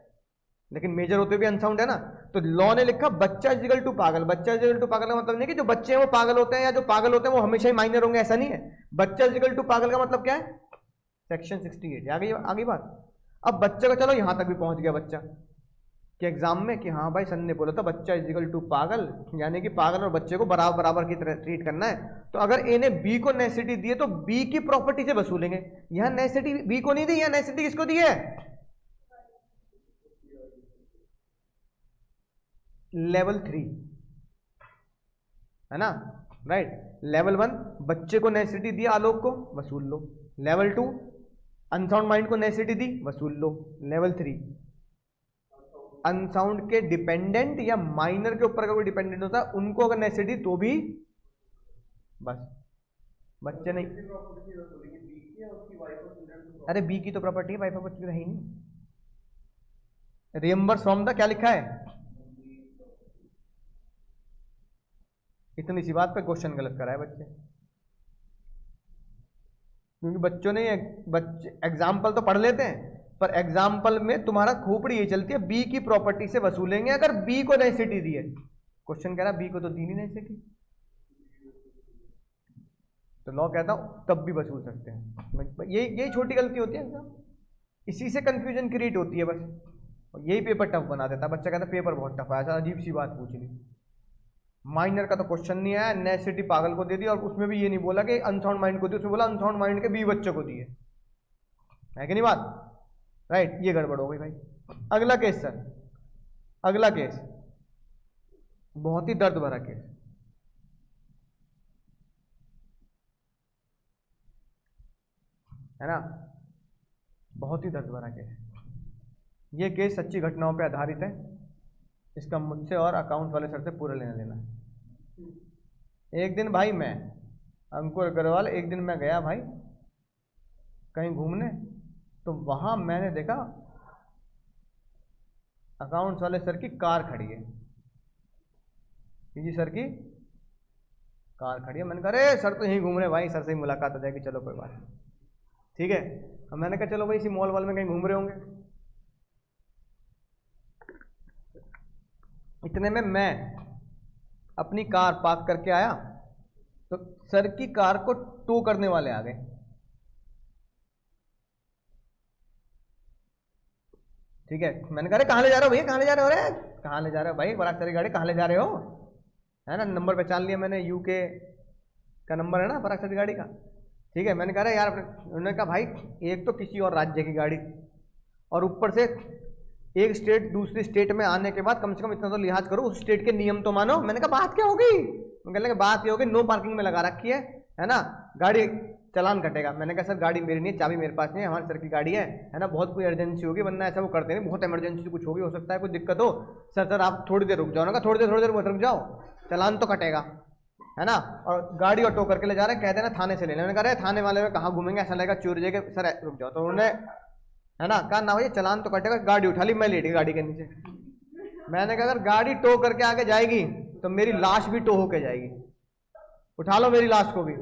A: लेकिन मेजर होते भी अनसाउंड है ना। तो लॉ ने लिखा बच्चा इजिकल टू पागल। बच्चा इजिकल टू पागल का मतलब नहीं कि जो बच्चे हैं वो पागल होते हैं या जो पागल होते हैं वो हमेशा ही माइनर होंगे, ऐसा नहीं है। बच्चा इजिकल टू पागल का मतलब क्या है? सेक्शन 68। आगे बात। अब बच्चे का चलो यहां तक भी पहुंच गया बच्चा कि एग्जाम में कि हाँ भाई सन ने बोला था बच्चा इजिकल टू पागल, यानी कि पागल और बच्चे को बराबर बराबर की तरह ट्रीट करना है। तो अगर ए ने बी को नेसेसिटी दी है तो बी की प्रॉपर्टी से वसूलेंगे। यहां नेसेसिटी बी को नहीं दी, यहां नेसेसिटी किसको दी है? लेवल 3, है ना, राइट। लेवल 1 बच्चे को नेसेसिटी दी, आलोक को, वसूल लो। लेवल 2 अनसाउंड माइंड को नेसेसिटी दी, वसूल लो। लेवल 3 अनसाउंड के डिपेंडेंट या माइनर के ऊपर अगर कोई डिपेंडेंट होता है उनको अगर नेसेसिटी तो भी बस, बच्चे नहीं। अरे बी की तो प्रॉपर्टी है, वाइफ ऑफ बच्चे है ही नहीं। रिएम्बर्स फ्रॉम द क्या लिखा है? इतनी सी बात पे क्वेश्चन गलत करा है बच्चे, क्योंकि बच्चों ने बच्चे एग्जाम्पल तो पढ़ लेते हैं पर एग्जाम्पल में तुम्हारा खोपड़ी ये चलती है बी की प्रॉपर्टी से वसूलेंगे अगर बी को नेसेसिटी दी है। क्वेश्चन कह रहा बी को तो दी नहीं नेसेसिटी, तो लॉ कहता हूं तब भी वसूल सकते हैं। यही छोटी गलती होती है एग्जाम, इसी से कंफ्यूजन क्रिएट होती है बस, और यही पेपर टफ बना देता है। बच्चा कहता है पेपर बहुत टफ है, ऐसा अजीब सी बात पूछ ली। माइनर का तो क्वेश्चन नहीं आया, नेसेसिटी पागल को दे दी, और उसमें भी ये नहीं बोला कि अनसाउंड माइंड को दी, उसमें बोला अनसाउंड माइंड के बी बच्चों को दी है कि नहीं बात, राइट। ये गड़बड़ हो गई भाई। अगला केस सर, अगला केस बहुत ही दर्द भरा केस है ना, बहुत ही दर्द भरा केस। ये केस सच्ची घटनाओं पे आधारित है, इसका मुझसे और अकाउंट वाले सर से पूरा लेना देना है। एक दिन भाई मैं अंकुर अग्रवाल, एक दिन मैं गया भाई कहीं घूमने, तो वहां मैंने देखा अकाउंट्स वाले सर की कार खड़ी है, पीजी सर की कार खड़ी है। मैंने कहा अरे सर तो यहीं घूम रहे भाई, सर से ही मुलाकात हो जाएगी, चलो कोई बात नहीं, ठीक है। अब मैंने कहा चलो भाई इसी मॉल वाल में कहीं घूम रहे होंगे। इतने में मैं अपनी कार पार्क करके आया तो सर की कार को टो करने वाले आ गए। ठीक है, मैंने कहा अरे कहाँ ले जा रहे हो भैया, कहाँ ले जा रहे हो, अरे कहाँ ले जा रहे हो भाई, बड़ा सारी गाड़ी कहाँ ले जा रहे हो, है ना। नंबर पहचान लिया मैंने, यूके का नंबर है ना पराग सर की गाड़ी का। ठीक है, मैंने कहा यार, उन्होंने कहा भाई एक तो किसी और राज्य की गाड़ी, और ऊपर से एक स्टेट दूसरी स्टेट में आने के बाद कम से कम इतना तो लिहाज करो, उस स्टेट के नियम तो मानो। मैंने कहा बात क्या होगी, कहने लगे बात ये होगी नो पार्किंग में लगा रखी है ना, गाड़ी चालान कटेगा। मैंने कहा सर गाड़ी मेरी नहीं है, चाबी मेरे पास नहीं है, हमारे सर की गाड़ी है ना, बहुत कोई इमरजेंसी होगी, वरना ऐसा वो करते नहीं, बहुत इमरजेंसी कुछ होगी, हो सकता है कोई दिक्कत हो। सर आप थोड़ी देर रुक जाओ ना, थोड़ी देर रुक जाओ, चालान तो कटेगा, है ना। और गाड़ी ऑटो करके ले जा रहे हैं, कहते हैं ना थाने से ले लें। मैंने कहा थाने वाले में कहाँ घूमेंगे, ऐसा लगेगा चोर जाएगा। सर रुक जाओ, तो उन्होंने है ना कहा ना भैया चालान तो कटेगा। गाड़ी उठा ली, मैं लेट गई गाड़ी के नीचे। मैंने कहा अगर गाड़ी टो करके आगे जाएगी तो मेरी लाश भी टो होके जाएगी, उठा लो मेरी लाश को भी।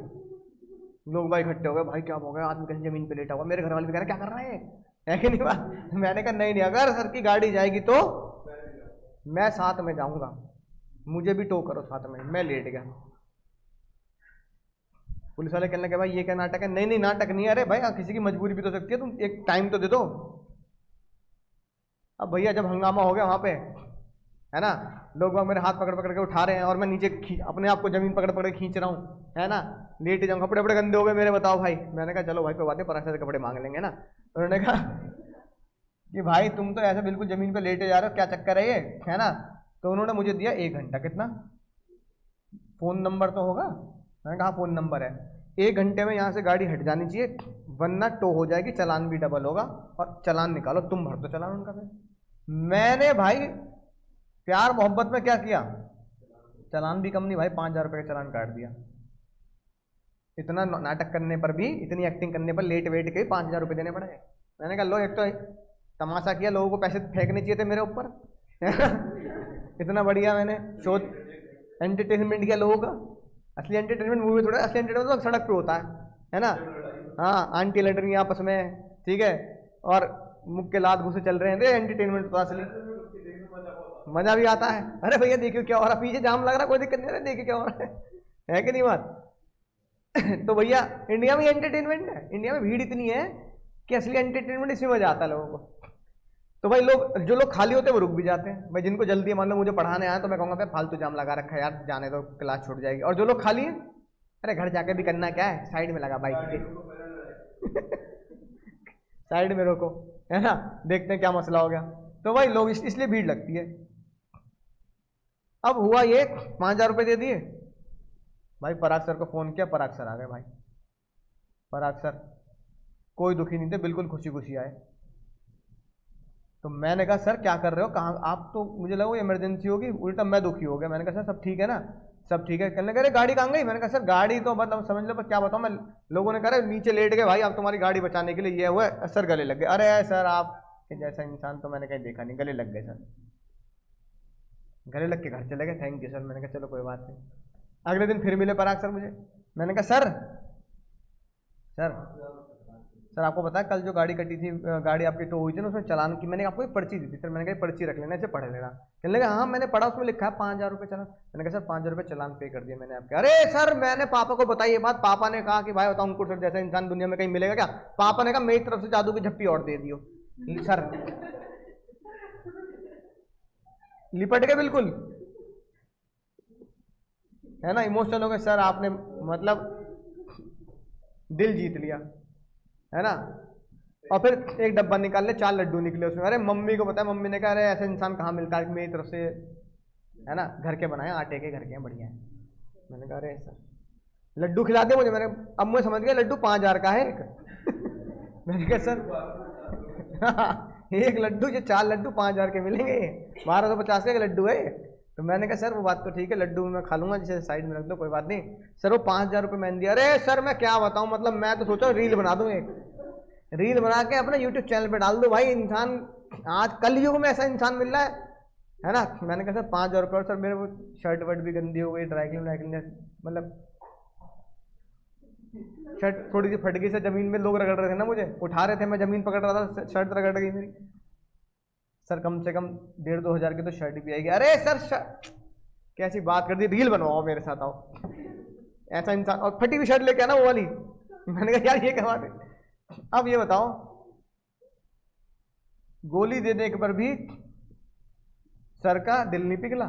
A: लोग भाई इकट्ठे हो गए, भाई क्या हो गया, आदमी कहीं जमीन पे लेटा हुआ। मेरे घर वाले भी कह रहे क्या कर रहे हैं, है कि नहीं बात। मैंने कहा नहीं अगर सर की गाड़ी जाएगी तो मैं साथ में जाऊंगा, मुझे भी टो करो साथ में। मैं लेट गया, पुलिस वाले कहने लगे भाई ये क्या नाटक है। नहीं नाटक नहीं है, अरे भाई किसी की मजबूरी भी तो सकती है, तुम एक टाइम तो दे दो। अब भैया जब हंगामा हो गया वहां पे, है ना, लोग मेरे हाथ पकड़ पकड़ के उठा रहे हैं और मैं नीचे अपने आप को जमीन पकड़ पकड़ के खींच रहा हूँ, है ना, लेट जाऊँ। कपड़े बड़े गंदे हो गए मेरे, बताओ भाई। मैंने कहा चलो भाई कोई बात नहीं, पराग से कपड़े मांग लेंगे ना। उन्होंने कहा कि भाई तुम तो ऐसे बिल्कुल जमीन पे लेटे जा रहे हो, क्या चक्कर है ये, है ना। तो उन्होंने मुझे दिया 1 घंटा, कितना, फोन नंबर तो होगा। मैंने कहा फोन नंबर है, 1 घंटे में यहाँ से गाड़ी हट जानी चाहिए, वरना टो हो जाएगी, चालान भी डबल होगा, और चालान निकालो, तुम भर दो चालान उनका। फिर मैंने भाई प्यार मोहब्बत में क्या किया, चालान भी कम नहीं भाई, 5,000 रुपये का चालान काट दिया। इतना नाटक करने पर भी, इतनी एक्टिंग करने पर लेट वेट के 5,000 रुपये देने पड़े। मैंने कहा लो, एक तो तमाशा किया, लोगों को पैसे फेंकने चाहिए थे मेरे ऊपर इतना बढ़िया मैंने शो एंटरटेनमेंट किया लोगों का। असली एंटरटेनमेंट मूवी थोड़ा, असली एंटरटेनमेंट तो सड़क पे होता है ना। हाँ, आंटी लड़ रही है आपस में, ठीक है, और मुख के लात घुसे चल रहे हैं, एंटरटेनमेंट तो असली मजा भी आता है। अरे भैया देखियो क्या हो रहा है, पीछे जाम लग रहा है, कोई दिक्कत नहीं है, देखिए क्या हो रहा है कि नहीं बात तो भैया इंडिया में एंटरटेनमेंट है, इंडिया में भीड़ इतनी है कि असली एंटरटेनमेंट इसमें मजा आता है लोगों को। तो भाई लोग, जो लोग खाली होते हैं वो रुक भी जाते हैं। भाई जिनको जल्दी है, मान लो मुझे पढ़ाने आया तो मैं कहूँगा फालतू जाम लगा रखा है यार, जाने दो क्लास छूट जाएगी। और जो लोग खाली हैं, अरे घर जाके भी करना क्या है, साइड में लगा बाइक के साइड में रोको, है ना, देखते हैं क्या मसला हो गया। तो भाई लोग इसलिए भीड़ लगती है। अब हुआ ये, 5,000 रुपये दे दिए भाई, पराग सर को फोन किया, पराग सर आ गए भाई। पराग सर कोई दुखी नहीं थे, बिल्कुल खुशी खुशी आए। तो मैंने कहा सर क्या कर रहे हो, कहाँ आप, तो मुझे लगा वो इमरजेंसी होगी, उल्टा मैं दुखी हो गया। मैंने कहा सर सब ठीक है ना, सब ठीक है। कहने लगे गाड़ी कहाँ गई। मैंने कहा सर गाड़ी तो मतलब समझ लो, पर क्या बताऊँ मैं, लोगों ने कहा नीचे लेट गए भाई, आप तुम्हारी गाड़ी बचाने के लिए ये हुआ है। सर गले लग गए। अरे सर आप जैसा इंसान तो मैंने कहीं देखा नहीं, गले लग गए सर, गले लग के घर चले गए, थैंक यू सर। मैंने कहा चलो कोई बात नहीं। अगले दिन फिर मिले पराग सर मुझे। मैंने कहा सर सर आपको पता है कल जो गाड़ी कटी थी, गाड़ी आपकी टो हुई थी ना, उसमें चालान की मैंने आपको एक पर्ची दी थी सर। मैंने कहा पर्ची रख लेना, इसे पढ़ लेना। कहने लगा हाँ मैंने पढ़ा, उसमें लिखा है 5,000 रुपये चालान। मैंने कहा सर 5,000 रुपये चालान पे कर दिया मैंने आपके। अरे सर मैंने पापा को बताई ये बात, पापा ने कहा कि भाई बताओ अंकुर सर जैसा इंसान दुनिया में कहीं मिलेगा क्या। पापा ने कहा मेरी तरफ से जादू की झप्पी और दे दियो। सर लिपट गए बिल्कुल, है ना, इमोशनल हो गए। सर आपने मतलब दिल जीत लिया, है ना। और फिर एक डब्बा निकाल ले, 4 लड्डू निकले उसमें। अरे मम्मी को पता है, मम्मी ने कहा अरे ऐसा इंसान कहाँ मिलता है, मेरी तरफ से, है ना, घर के बनाए, आटे के, घर के हैं, बढ़िया है। मैंने कहा अरे सर लड्डू खिला दे मुझे। मैंने अब मुझे समझ गया लड्डू 5,000 का है एक मैंने कहा सर एक लड्डू, जो 4 लड्डू 5,000 के मिलेंगे, 1250 का लड्डू है। तो मैंने कहा सर वो बात तो ठीक है, लड्डू मैं खा लूंगा, जिसे साइड में रख दो, कोई बात नहीं। सर वो 5,000 रुपये मैंने दिया। अरे सर मैं क्या बताऊं, मतलब मैं तो सोचा रील बना दूं, एक रील बना के अपना यूट्यूब चैनल पे डाल दो। भाई इंसान आज कल युग में ऐसा इंसान मिल रहा है ना। मैंने कहा सर 5,000 रुपये, और सर मेरे वो शर्ट वर्ट भी गंदी हो गई, ड्राई क्लीन मतलब शर्ट थोड़ी सी फट गई से जमीन में लोग रगड़ रहे थे ना, मुझे उठा रहे थे, मैं जमीन पकड़ रहा था, शर्ट रगड़ गई मेरी। सर कम से कम 1,500-2 हज़ार की तो शर्ट भी आएगी। अरे सर कैसी बात कर दी, रील बनवाओ मेरे साथ, आओ ऐसा इंसान। और फटी हुई शर्ट लेके आना वो वाली। मैंने कहा यार ये क्या बात है। अब ये बताओ, गोली देने के पर भी सर का दिल नहीं पिघला।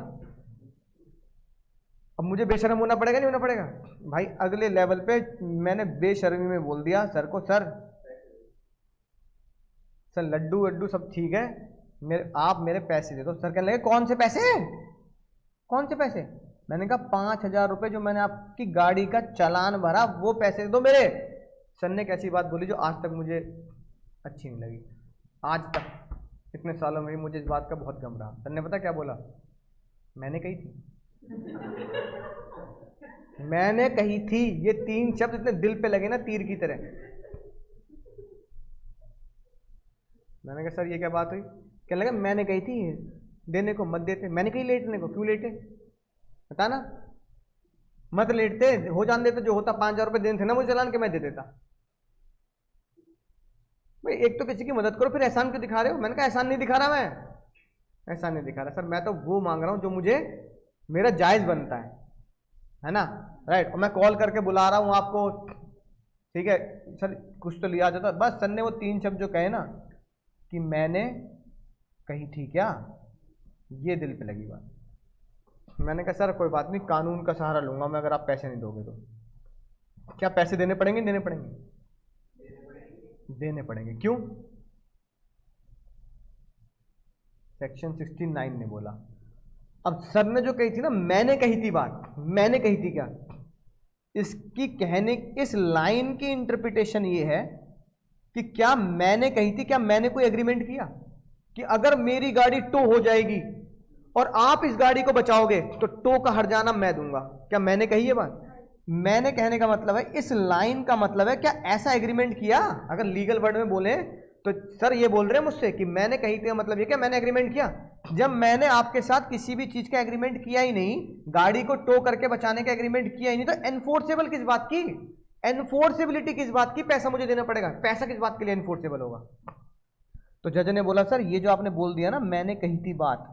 A: अब मुझे बेशर्म होना पड़ेगा नहीं होना पड़ेगा भाई? अगले लेवल पे मैंने बेशर्मी में बोल दिया सर को, सर लड्डू वड्डू सब ठीक है, आप मेरे पैसे दे दो। सर कहने लगे कौन से पैसे, कौन से पैसे? मैंने कहा 5,000 रुपये जो मैंने आपकी गाड़ी का चालान भरा वो पैसे दे दो मेरे। सर ने कैसी बात बोली जो आज तक मुझे अच्छी नहीं लगी, आज तक इतने सालों में मुझे इस बात का बहुत गम रहा। सर ने पता क्या बोला? मैंने कही थी, मैंने कही थी। ये 3 शब्द इतने दिल पे लगे ना तीर की तरह। मैंने कहा सर ये क्या बात हुई? कहने लगा मैंने कही थी देने को मत देते। मैंने कही लेटने को, क्यों लेटे बता ना, मत लेटते, हो जान देते, जो होता 5,000 रुपये देने थे ना मुझे चलान के, मैं दे देता। भाई एक तो किसी की मदद करो, फिर एहसान क्यों दिखा रहे हो? मैंने कहा एहसान नहीं दिखा रहा, मैं एहसान नहीं दिखा रहा सर, मैं तो वो मांग रहा हूं जो मुझे मेरा जायज बनता है ना, राइट। और मैं कॉल करके बुला रहा हूं आपको, ठीक है सर कुछ तो लिया जाता। बस सर ने वो 3 शब्द जो कहे ना कि मैंने कही थी क्या, ये दिल पे लगी बात। मैंने कहा सर कोई बात नहीं, कानून का सहारा लूंगा मैं अगर आप पैसे नहीं दोगे तो। क्या पैसे देने पड़ेंगे? देने पड़ेंगे, देने पड़ेंगे। क्यों? सेक्शन 69 ने बोला। अब सर ने जो कही थी ना, मैंने कही थी बात, मैंने कही थी क्या, इसकी कहने, इस लाइन की इंटरप्रिटेशन ये है कि क्या मैंने कही थी, क्या मैंने कोई एग्रीमेंट किया कि अगर मेरी गाड़ी टो हो जाएगी और आप इस गाड़ी को बचाओगे तो टो का हर्जाना मैं दूंगा? क्या मैंने कही है बात? मैंने कहने का मतलब है, इस लाइन का मतलब है क्या ऐसा एग्रीमेंट किया? अगर लीगल वर्ड में बोले तो सर ये बोल रहे हैं मुझसे कि मैंने कही थी, मतलब ये क्या मैंने एग्रीमेंट किया? जब मैंने आपके साथ किसी भी चीज का एग्रीमेंट किया ही नहीं, गाड़ी को टो करके बचाने का एग्रीमेंट किया ही नहीं, तो एनफोर्सेबल किस बात की, एनफोर्सेबिलिटी किस बात की? पैसा मुझे देना पड़ेगा, पैसा किस बात के लिए एनफोर्सेबल होगा? तो जज ने बोला सर ये जो आपने बोल दिया ना मैंने कही थी बात,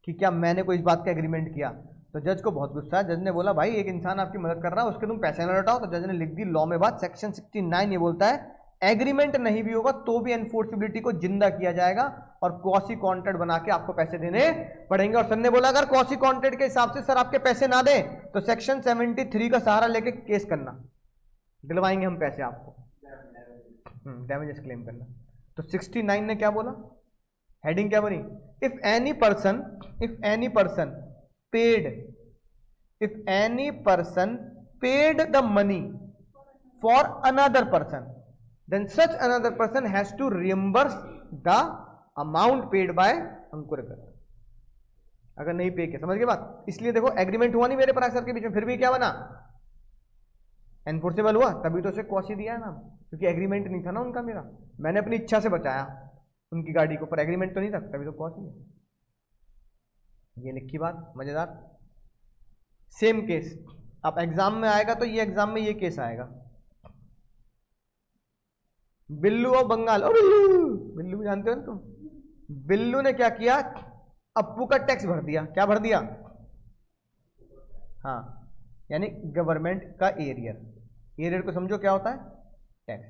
A: कि क्या मैंने कोई इस बात का एग्रीमेंट किया, तो जज को बहुत गुस्सा है। जज ने बोला भाई एक इंसान आपकी मदद कर रहा है, उसके तुम पैसे ना लौटाओ। तो जज ने लिख दी लॉ में बात, सेक्शन 69 ये बोलता है एग्रीमेंट नहीं भी होगा तो भी एनफोर्सेबिलिटी को जिंदा किया जाएगा और क्वासी कॉन्ट्रैक्ट बना के आपको पैसे देने पड़ेंगे। और सर ने बोला अगर क्वासी कॉन्ट्रैक्ट के हिसाब से सर आपके पैसे ना दें तो सेक्शन 73 का सहारा लेके केस करना, दिलवाएंगे हम पैसे आपको, डैमेजेस क्लेम करना। तो 69 ने क्या बोला, हेडिंग क्या बनी? If any person paid the money for another person then such another person has to reimburse the amount paid by अंकुर गर्ग। अगर नहीं पे किया, समझ गए बात? इसलिए देखो एग्रीमेंट हुआ नहीं मेरे पर सर के बीच में, फिर भी क्या बना, एनफोर्सेबल हुआ, तभी तो उसे कॉसी दिया है ना, क्योंकि एग्रीमेंट नहीं था ना उनका मेरा, मैंने अपनी इच्छा से बचाया उनकी गाड़ी को, पर एग्रीमेंट तो नहीं था, तभी तो कॉसी है। ये लिखी बात, मजेदार। सेम केस अब एग्जाम में आएगा, तो ये एग्जाम में ये केस आएगा, बिल्लू और बंगाल। और बिल्लू जानते हो ना तुम, बिल्लू ने क्या किया, अप्पू का टैक्स भर दिया। क्या भर दिया? हाँ, यानी गवर्नमेंट का एरियर को समझो क्या होता है, टैक्स।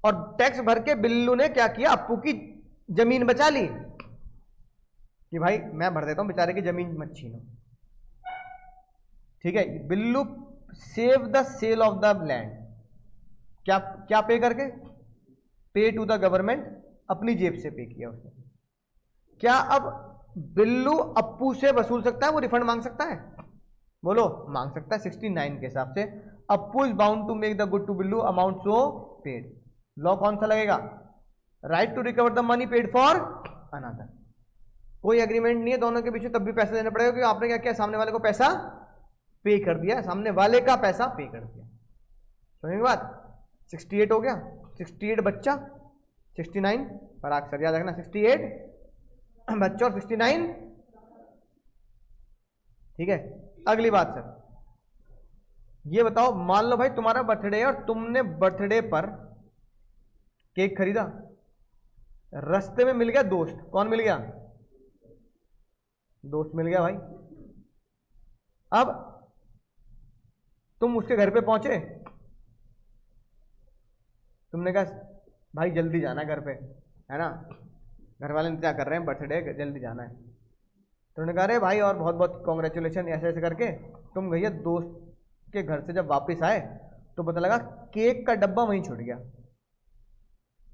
A: और टैक्स भर के बिल्लू ने क्या किया, अप्पू की जमीन बचा ली कि भाई मैं भर देता हूं, बेचारे की जमीन मत छीनो, ठीक है। Billu save the sale of the land, क्या पे करके, पे टू द गवर्नमेंट, अपनी जेब से पे किया उसने। क्या अब बिल्लू अप्पू से वसूल सकता है, वो रिफंड मांग सकता है? बोलो, मांग सकता है। 69 के हिसाब से Appu is bound to make the good to Billu amount so paid. Law कौन सा लगेगा? Right to recover the money paid for another. कोई एग्रीमेंट नहीं है दोनों के बीच में, तब भी पैसे देने पड़ेगा, क्योंकि आपने क्या किया, सामने वाले को पैसा पे कर दिया, सामने वाले का पैसा पे कर दिया। समझेंगे बात? 68 हो गया, 68 बच्चा, 69 पर अक्सर याद रखना, 68 बच्चा और 69, ठीक है। अगली बात सर, ये बताओ, मान लो भाई तुम्हारा बर्थडे है और तुमने बर्थडे पर केक खरीदा, रास्ते में मिल गया दोस्त। कौन मिल गया? दोस्त मिल गया भाई। अब तुम उसके घर पे पहुंचे, तुमने कहा भाई जल्दी जाना घर पे, है ना, घर वाले इंतजार कर रहे हैं, बर्थडे जल्दी जाना है। तुमने कहा अरे भाई और बहुत बहुत कॉन्ग्रेचुलेशन, ऐसे ऐसे करके तुम भैया दोस्त के घर से जब वापस आए तो पता लगा केक का डब्बा वहीं छूट गया,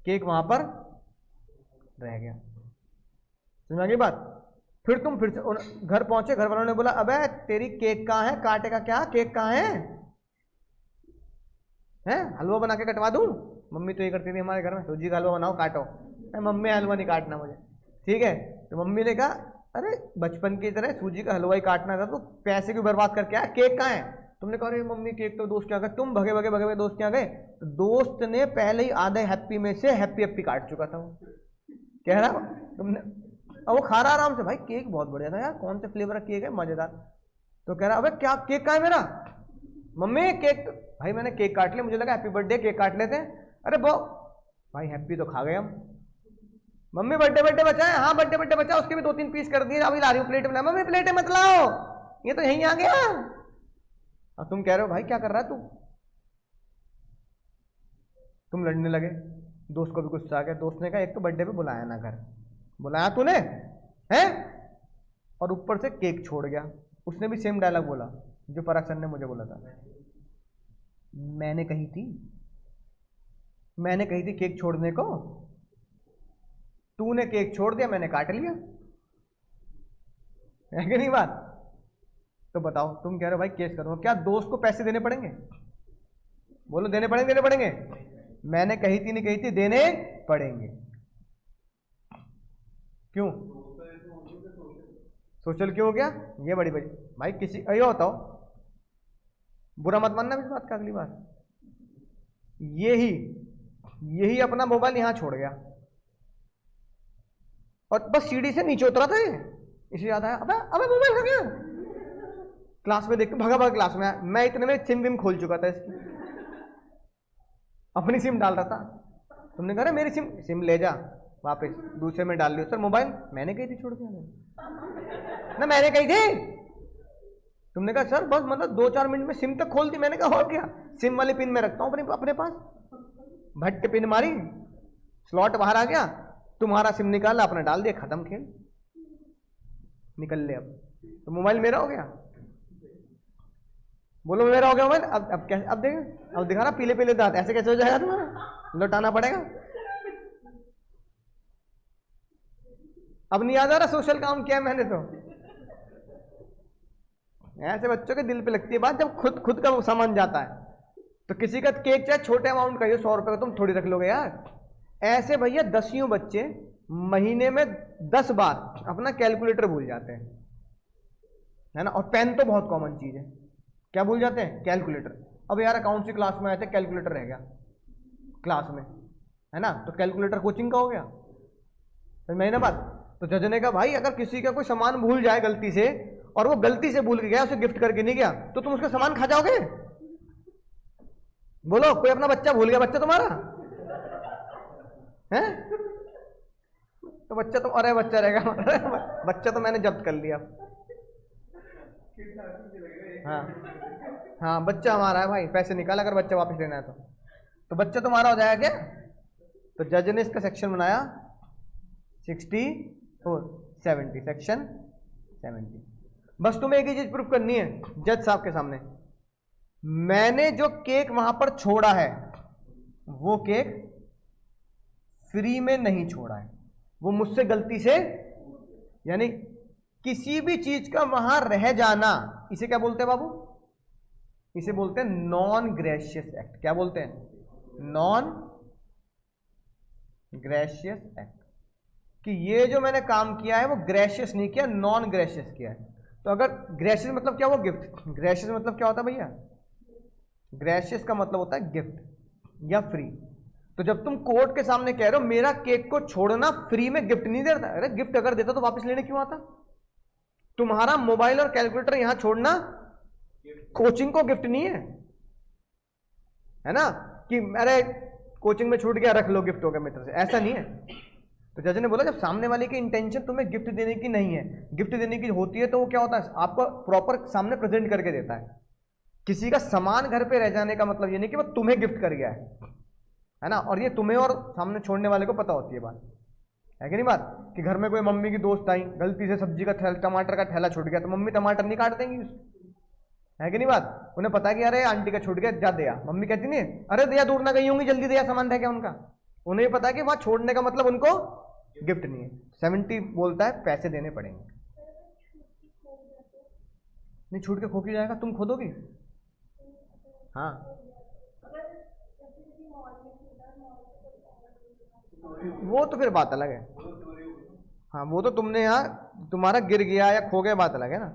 A: केक वहां पर रह गया। समझ गई बात? फिर तुम फिर से घर पहुंचे, घर वालों ने बोला अबे तेरी केक कहाँ है, काटे का क्या, केक कहाँ है? हलवा बना के कटवा दूं? मम्मी तो ये करती थी हमारे घर में, सूजी का हलवा बनाओ काटो। मम्मी हलवा नहीं काटना मुझे, ठीक है। तो मम्मी ने कहा अरे बचपन की तरह सूजी का हलवा ही काटना था, तो पैसे क्यों बर्बाद करके आया, केक कहाँ है? तुमने कहा अरे मम्मी केक तो दोस्त क्या गए, तुम भगे भगे भगे भगे दोस्त क्या गए, तो दोस्त ने पहले ही आधे हैप्पी में से हैप्पी हैप्पी काट चुका था। वो कह रहा तुमने, और वो खा रहा आराम से, भाई केक बहुत बढ़िया था यार, कौन से फ्लेवर का केक है, मजेदार। तो कह रहा अबे क्या केक कहाँ है मेरा? मम्मी केक, भाई मैंने केक काट लिया, मुझे लगा हैप्पी बर्थडे, केक काट लेते हैं। अरे भाई हैप्पी तो खा गए हम। मम्मी बर्थडे बर्थडे बचा है? हाँ बर्थडे बर्थडे बचा, उसके भी 2-3 पीस कर दिए, अभी ला रही हूँ प्लेट में। मम्मी प्लेट मत लाओ, ये तो यहीं आ गया। अब तुम कह रहे हो भाई क्या कर रहा है तू? तुम लड़ने लगे, दोस्त को भी गुस्सा आ गया। दोस्त ने कहा एक तो बर्थडे पे बुलाया ना, घर बुलाया तूने है, और ऊपर से केक छोड़ गया। उसने भी सेम डायलॉग बोला जो पराग सर ने मुझे बोला था, मैंने कही थी केक छोड़ने को, तूने केक छोड़ दिया, मैंने काट लिया, है कि नहीं बात? तो बताओ, तुम कह रहे हो भाई केस करो, क्या दोस्त को पैसे देने पड़ेंगे? बोलो देने पड़ेंगे, देने पड़ेंगे। मैंने कही थी नहीं कही थी, देने पड़ेंगे। क्यों? सोशल क्यों हो गया? ये बड़ी भाई किसी ये बताओ, बुरा मत मानना इस बात का अगली बार। यही अपना मोबाइल यहां छोड़ गया और बस सीढ़ी से नीचे उतरा था, इसे याद आया अबे मोबाइल खा गया। क्लास में देख के भगा क्लास में, मैं इतने में सिम विम खोल चुका था इसकी, अपनी सिम डाल रहा था। तुमने कहा मेरी सिम ले जा वापस, दूसरे में डाल लियो। सर मोबाइल मैंने कही थी छोड़ दिया ना, मैंने कही थी। तुमने कहा सर बस मतलब 2-4 मिनट में सिम तक खोल दी। मैंने कहा और क्या, सिम वाली पिन में रखता हूं अपने पास, भट्ट पिन मारी, स्लॉट बाहर आ गया, तुम्हारा सिम निकाला, अपना डाल दिया, खत्म खेल, निकल ले। अब तो मोबाइल मेरा हो गया। बोलो मेरा हो गया मोबाइल। अब कैसे, अब देख, अब दिखा रहा पीले पीले दांत, ऐसे कैसे हो जाएगा तुम्हारा, लौटाना पड़ेगा। अब नहीं याद आ रहा सोशल काम किया मैंने। तो ऐसे बच्चों के दिल पे लगती है बात, जब खुद का सामान जाता है। तो किसी का केक चाहे छोटे अमाउंट का, 100 रुपए का, तुम थोड़ी रख लोगे यार। ऐसे भैया 10 बच्चे महीने में 10 बार अपना कैलकुलेटर भूल जाते हैं, है ना। और पेन तो बहुत कॉमन चीज है, क्या भूल जाते हैं? कैलकुलेटर। अब यार अकाउंट्स की क्लास में आए थे, कैलकुलेटर रह गया क्लास में, है ना, तो कैलकुलेटर कोचिंग का हो गया। समझ में ना बात? तो जज ने कहा भाई अगर किसी का कोई सामान भूल जाए गलती से, और वो गलती से भूल के गया, उसे गिफ्ट करके नहीं गया, तो तुम उसका सामान खा जाओगे? बोलो, कोई अपना बच्चा भूल गया, बच्चा तुम्हारा है, तो बच्चा तो, अरे बच्चा रहेगा, बच्चा तो मैंने जब्त कर लिया। हाँ बच्चा हमारा है भाई, पैसे निकाल अगर बच्चा वापस लेना है तो बच्चा तुम्हारा हो जाएगा क्या? तो जज ने इसका सेक्शन बनाया 70 सेक्शन 70। बस तुम्हें एक ही चीज प्रूफ करनी है जज साहब के सामने, मैंने जो केक वहां पर छोड़ा है वो केक फ्री में नहीं छोड़ा है, वो मुझसे गलती से, यानी किसी भी चीज का वहां रह जाना, इसे क्या बोलते हैं बाबू? इसे बोलते हैं नॉन ग्रेशियस एक्ट। क्या बोलते हैं? Non gracious act. कि ये जो मैंने काम किया है वो ग्रेशियस नहीं किया, नॉन ग्रेशियस किया है। तो अगर ग्रेशियस मतलब क्या हुआ? गिफ्ट। ग्रेशियस मतलब क्या होता है भैया? ग्रेशियस का मतलब होता है गिफ्ट या फ्री। तो जब तुम कोर्ट के सामने कह रहे हो मेरा केक को छोड़ना फ्री में, गिफ्ट नहीं देता, अरे गिफ्ट अगर देता तो वापस लेने क्यों आता? तुम्हारा मोबाइल और कैलकुलेटर यहां छोड़ना कोचिंग को गिफ्ट नहीं है, है ना, कि अरे कोचिंग में छूट गया, रख लो, गिफ्ट हो गया मित्र से, ऐसा नहीं है। तो जज ने बोला जब सामने वाले की इंटेंशन तुम्हें गिफ्ट देने की नहीं है, गिफ्ट देने की होती है तो वो क्या होता है, आपको प्रॉपर सामने प्रेजेंट करके देता है। किसी का सामान घर पे रह जाने का मतलब ये नहीं कि वो तुम्हें गिफ्ट कर गया है ना, और ये तुम्हें और सामने छोड़ने वाले को पता होती है बात, है कि नहीं बात, कि घर में कोई मम्मी की दोस्त आई, गलती से सब्जी का थैला, टमाटर का थैला छूट गया, तो मम्मी टमाटर नहीं काट देंगी, है कि नहीं बात, उन्हें पता है कि अरे आंटी का छूट गया, जा दिया, मम्मी कहती नहीं अरे दिया दूर ना गई होंगी, जल्दी दिया, सामान था क्या उनका, उन्हें पता है कि वहां छोड़ने का मतलब उनको गिफ्ट नहीं है। 70 बोलता है पैसे देने पड़ेंगे। नहीं छूट के खो क्यों जाएगा, तुम खोदोगी? हाँ वो तो फिर बात अलग है, हाँ वो तो तुमने यहाँ तुम्हारा गिर गया या खो गया बात अलग है ना।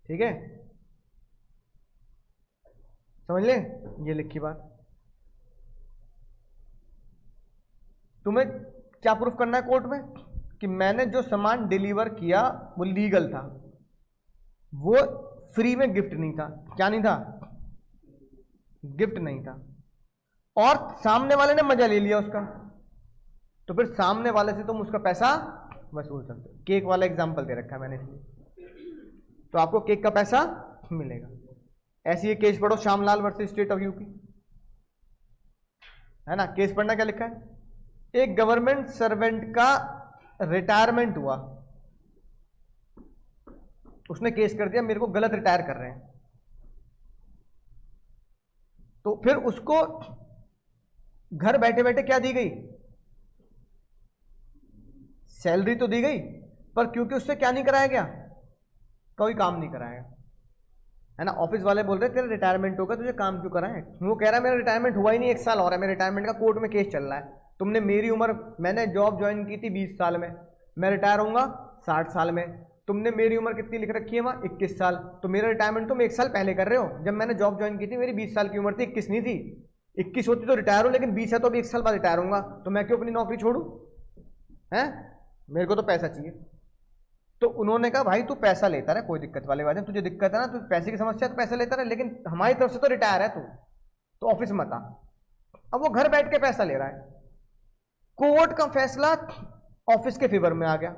A: ठीक है, समझ ले, ये लिखी बात। तुम्हें क्या प्रूफ करना है कोर्ट में, कि मैंने जो सामान डिलीवर किया वो लीगल था, वो फ्री में गिफ्ट नहीं था। क्या नहीं था? गिफ्ट नहीं था, और सामने वाले ने मजा ले लिया उसका, तो फिर सामने वाले से तुम उसका पैसा वसूल सकते हो। केक वाला एग्जांपल दे रखा है मैंने इसलिए, तो आपको केक का पैसा मिलेगा। ऐसी ये केस पढ़ो, Shyamlal versus state of UP, है ना। केस पढ़ना, क्या लिखा है, एक गवर्नमेंट सर्वेंट का रिटायरमेंट हुआ, उसने केस कर दिया मेरे को गलत रिटायर कर रहे हैं, तो फिर उसको घर बैठे बैठे क्या दी गई, सैलरी तो दी गई, पर क्योंकि उससे क्या नहीं कराया गया, कोई काम नहीं कराया, है ना। ऑफिस वाले बोल रहे तेरा रिटायरमेंट होगा, तुझे काम क्यों कराएं, वो कह रहा है मेरा रिटायरमेंट हुआ ही नहीं, 1 साल और है, मेरे रिटायरमेंट का कोर्ट में केस चल रहा है। तुमने मेरी उम्र, मैंने जॉब ज्वाइन की थी 20 साल में, मैं रिटायर होऊंगा 60 साल में, तुमने मेरी उम्र कितनी लिख रखी है वहां, 21 साल, तो मेरा रिटायरमेंट तुम 1 साल पहले कर रहे हो। जब मैंने जॉब ज्वाइन की थी मेरी 20 साल की उम्र थी, 21 नहीं थी, 21 होती तो रिटायर हो, लेकिन 20 है तो अभी 1 साल बाद रिटायर होऊंगा, तो मैं क्यों अपनी नौकरी छोड़ू, है, मेरे को तो पैसा चाहिए। तो उन्होंने कहा भाई तू पैसा लेता रहे, कोई दिक्कत वाली बात नहीं, तुझे दिक्कत है ना, तू पैसे की समस्या तो पैसा लेता रहे, लेकिन हमारी तरफ से तो रिटायर है तू, तो ऑफिस मत आ। अब वो घर बैठ के पैसा ले रहा है, कोर्ट का फैसला ऑफिस के फेवर में आ गया,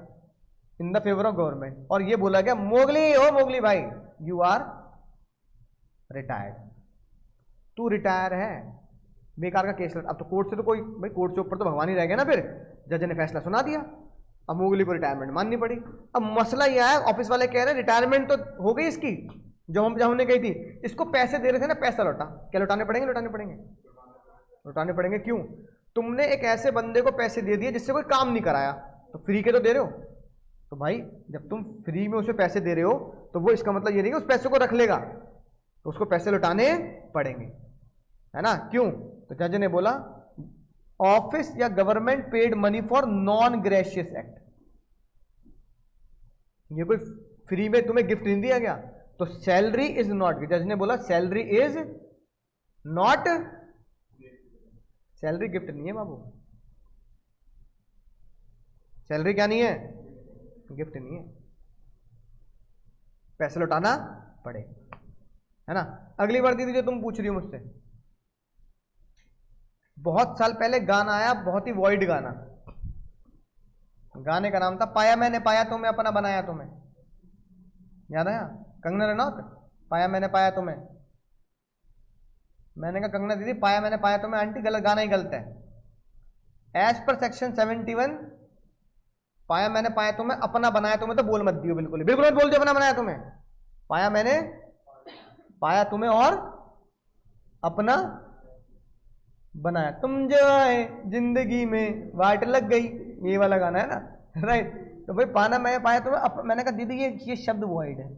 A: in the favour of government, और ये बोला गया मोगली, ओ मोगली भाई यू आर रिटायर्ड, तू रिटायर है, बेकार का केस। अब तो कोर्ट से तो कोई, भाई कोर्ट से ऊपर तो भगवान ही रह गया ना, फिर जज ने फैसला सुना दिया, अब मोगली को रिटायरमेंट माननी पड़ी। अब मसला यह है, ऑफिस वाले कह रहे हैं रिटायरमेंट तो हो गई इसकी, जो हमने कही थी, इसको पैसे दे रहे थे ना, पैसा लौटा, क्या लौटाने पड़ेंगे, लौटाने पड़ेंगे, लौटाने पड़ेंगे। क्यों? तुमने एक ऐसे बंदे को पैसे दे दिए जिससे कोई काम नहीं कराया, तो फ्री के तो दे रहे हो, तो भाई जब तुम फ्री में उसे पैसे दे रहे हो तो वो इसका मतलब ये नहीं कि उस पैसे को रख लेगा, तो उसको पैसे लौटाने पड़ेंगे, है ना। क्यों? तो जज ने बोला ऑफिस या government paid money for non gracious act, ये कोई फ्री में तुम्हें गिफ्ट नहीं दिया गया, तो सैलरी इज नॉट, जज ने बोला salary is not, salary gift नहीं है बाबू, सैलरी क्या नहीं है, गिफ्ट नहीं है, पैसे लौटाना पड़े, है ना। अगली वर्दी थी जो तुम पूछ रही हो मुझसे, बहुत साल पहले गाना आया, बहुत ही वॉइड गाना, गाने का नाम था पाया मैंने पाया तुम्हें अपना बनाया तुम्हें, याद आया? कंगना रनौत, पाया मैंने पाया तुम्हें, मैंने कहा कंगना दीदी पाया मैंने पाया तुम्हें, आंटी गलत, गाना ही गलत है। एज पर सेक्शन 71 पाया मैंने पाया तुम्हें अपना बनाया तुम्हें, तो बोल मत दियो, बिल्कुल बिल्कुल मत बोल दियो अपना बनाया तुम्हें, पाया मैंने पाया तुम्हें और अपना बनाया, तुम जो आए जिंदगी में वाट लग गई, ये वाला गाना है ना, राइट। तो भाई पाना मैं पाया तुम्हें, मैंने कहा दीदी ये शब्द वॉइड है,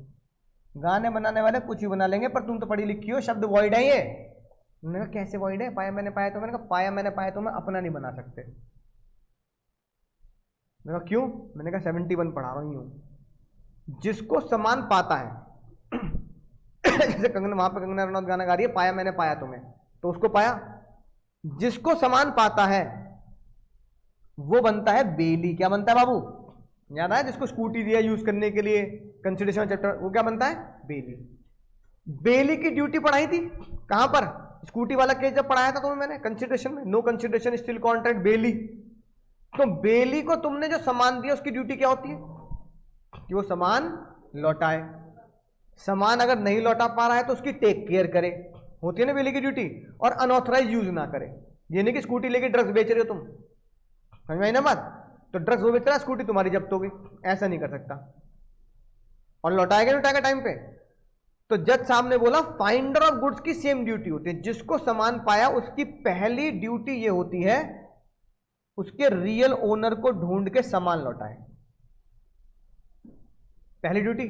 A: गाने बनाने वाले कुछ भी बना लेंगे, पर तुम तो पढ़ी लिखी हो, शब्द वॉइड है ये। मैंने कहा कैसे वॉइड है, पाया मैंने पाया तुम्हें, मैंने कहा पाया मैंने पाया तुम्हें अपना नहीं बना सकते। मैंने कहा क्यों? मैंने कहा 71 पढ़ा रही हूं, जिसको समान पाता है जैसे कंगना, वहां पर कंगना रनौत गाना गा रही है पाया मैंने पाया तुम्हें, तो उसको पाया, जिसको समान पाता है वो बनता है बेली, क्या बनता है बाबू? याद आया जिसको स्कूटी दिया यूज करने के लिए कंसिडरेशन चैप्टर, वो क्या बनता है? बेली। बेली की ड्यूटी पढ़ाई थी कहां पर? स्कूटी वाला केस जब पढ़ाया था तुम्हें मैंने कंसिडरेशन में, नो कंसिडरेशन स्टिल कॉन्ट्रैक्ट बेली। तो बेली को तुमने जो सामान दिया उसकी ड्यूटी क्या होती है? कि वो सामान लौटाए। सामान अगर नहीं लौटा पा रहा है तो उसकी टेक केयर करे, होती है ना बेली की ड्यूटी। और अनऑथराइज यूज ना करे। ये नहीं कि स्कूटी लेके ड्रग्स बेच रहे हो तुम, समझ में आई ना बात? तो ड्रग्स वो बेच रहा है, स्कूटी तुम्हारी जब्त हो गई, ऐसा नहीं कर सकता। और लौटाएगा लौटाएगा टाइम पे। तो जज साहब ने बोला फाइंडर ऑफ गुड्स की सेम ड्यूटी होती है। जिसको सामान पाया उसकी पहली ड्यूटी ये होती है उसके रियल ओनर को ढूंढ के सामान लौटाए, पहली ड्यूटी।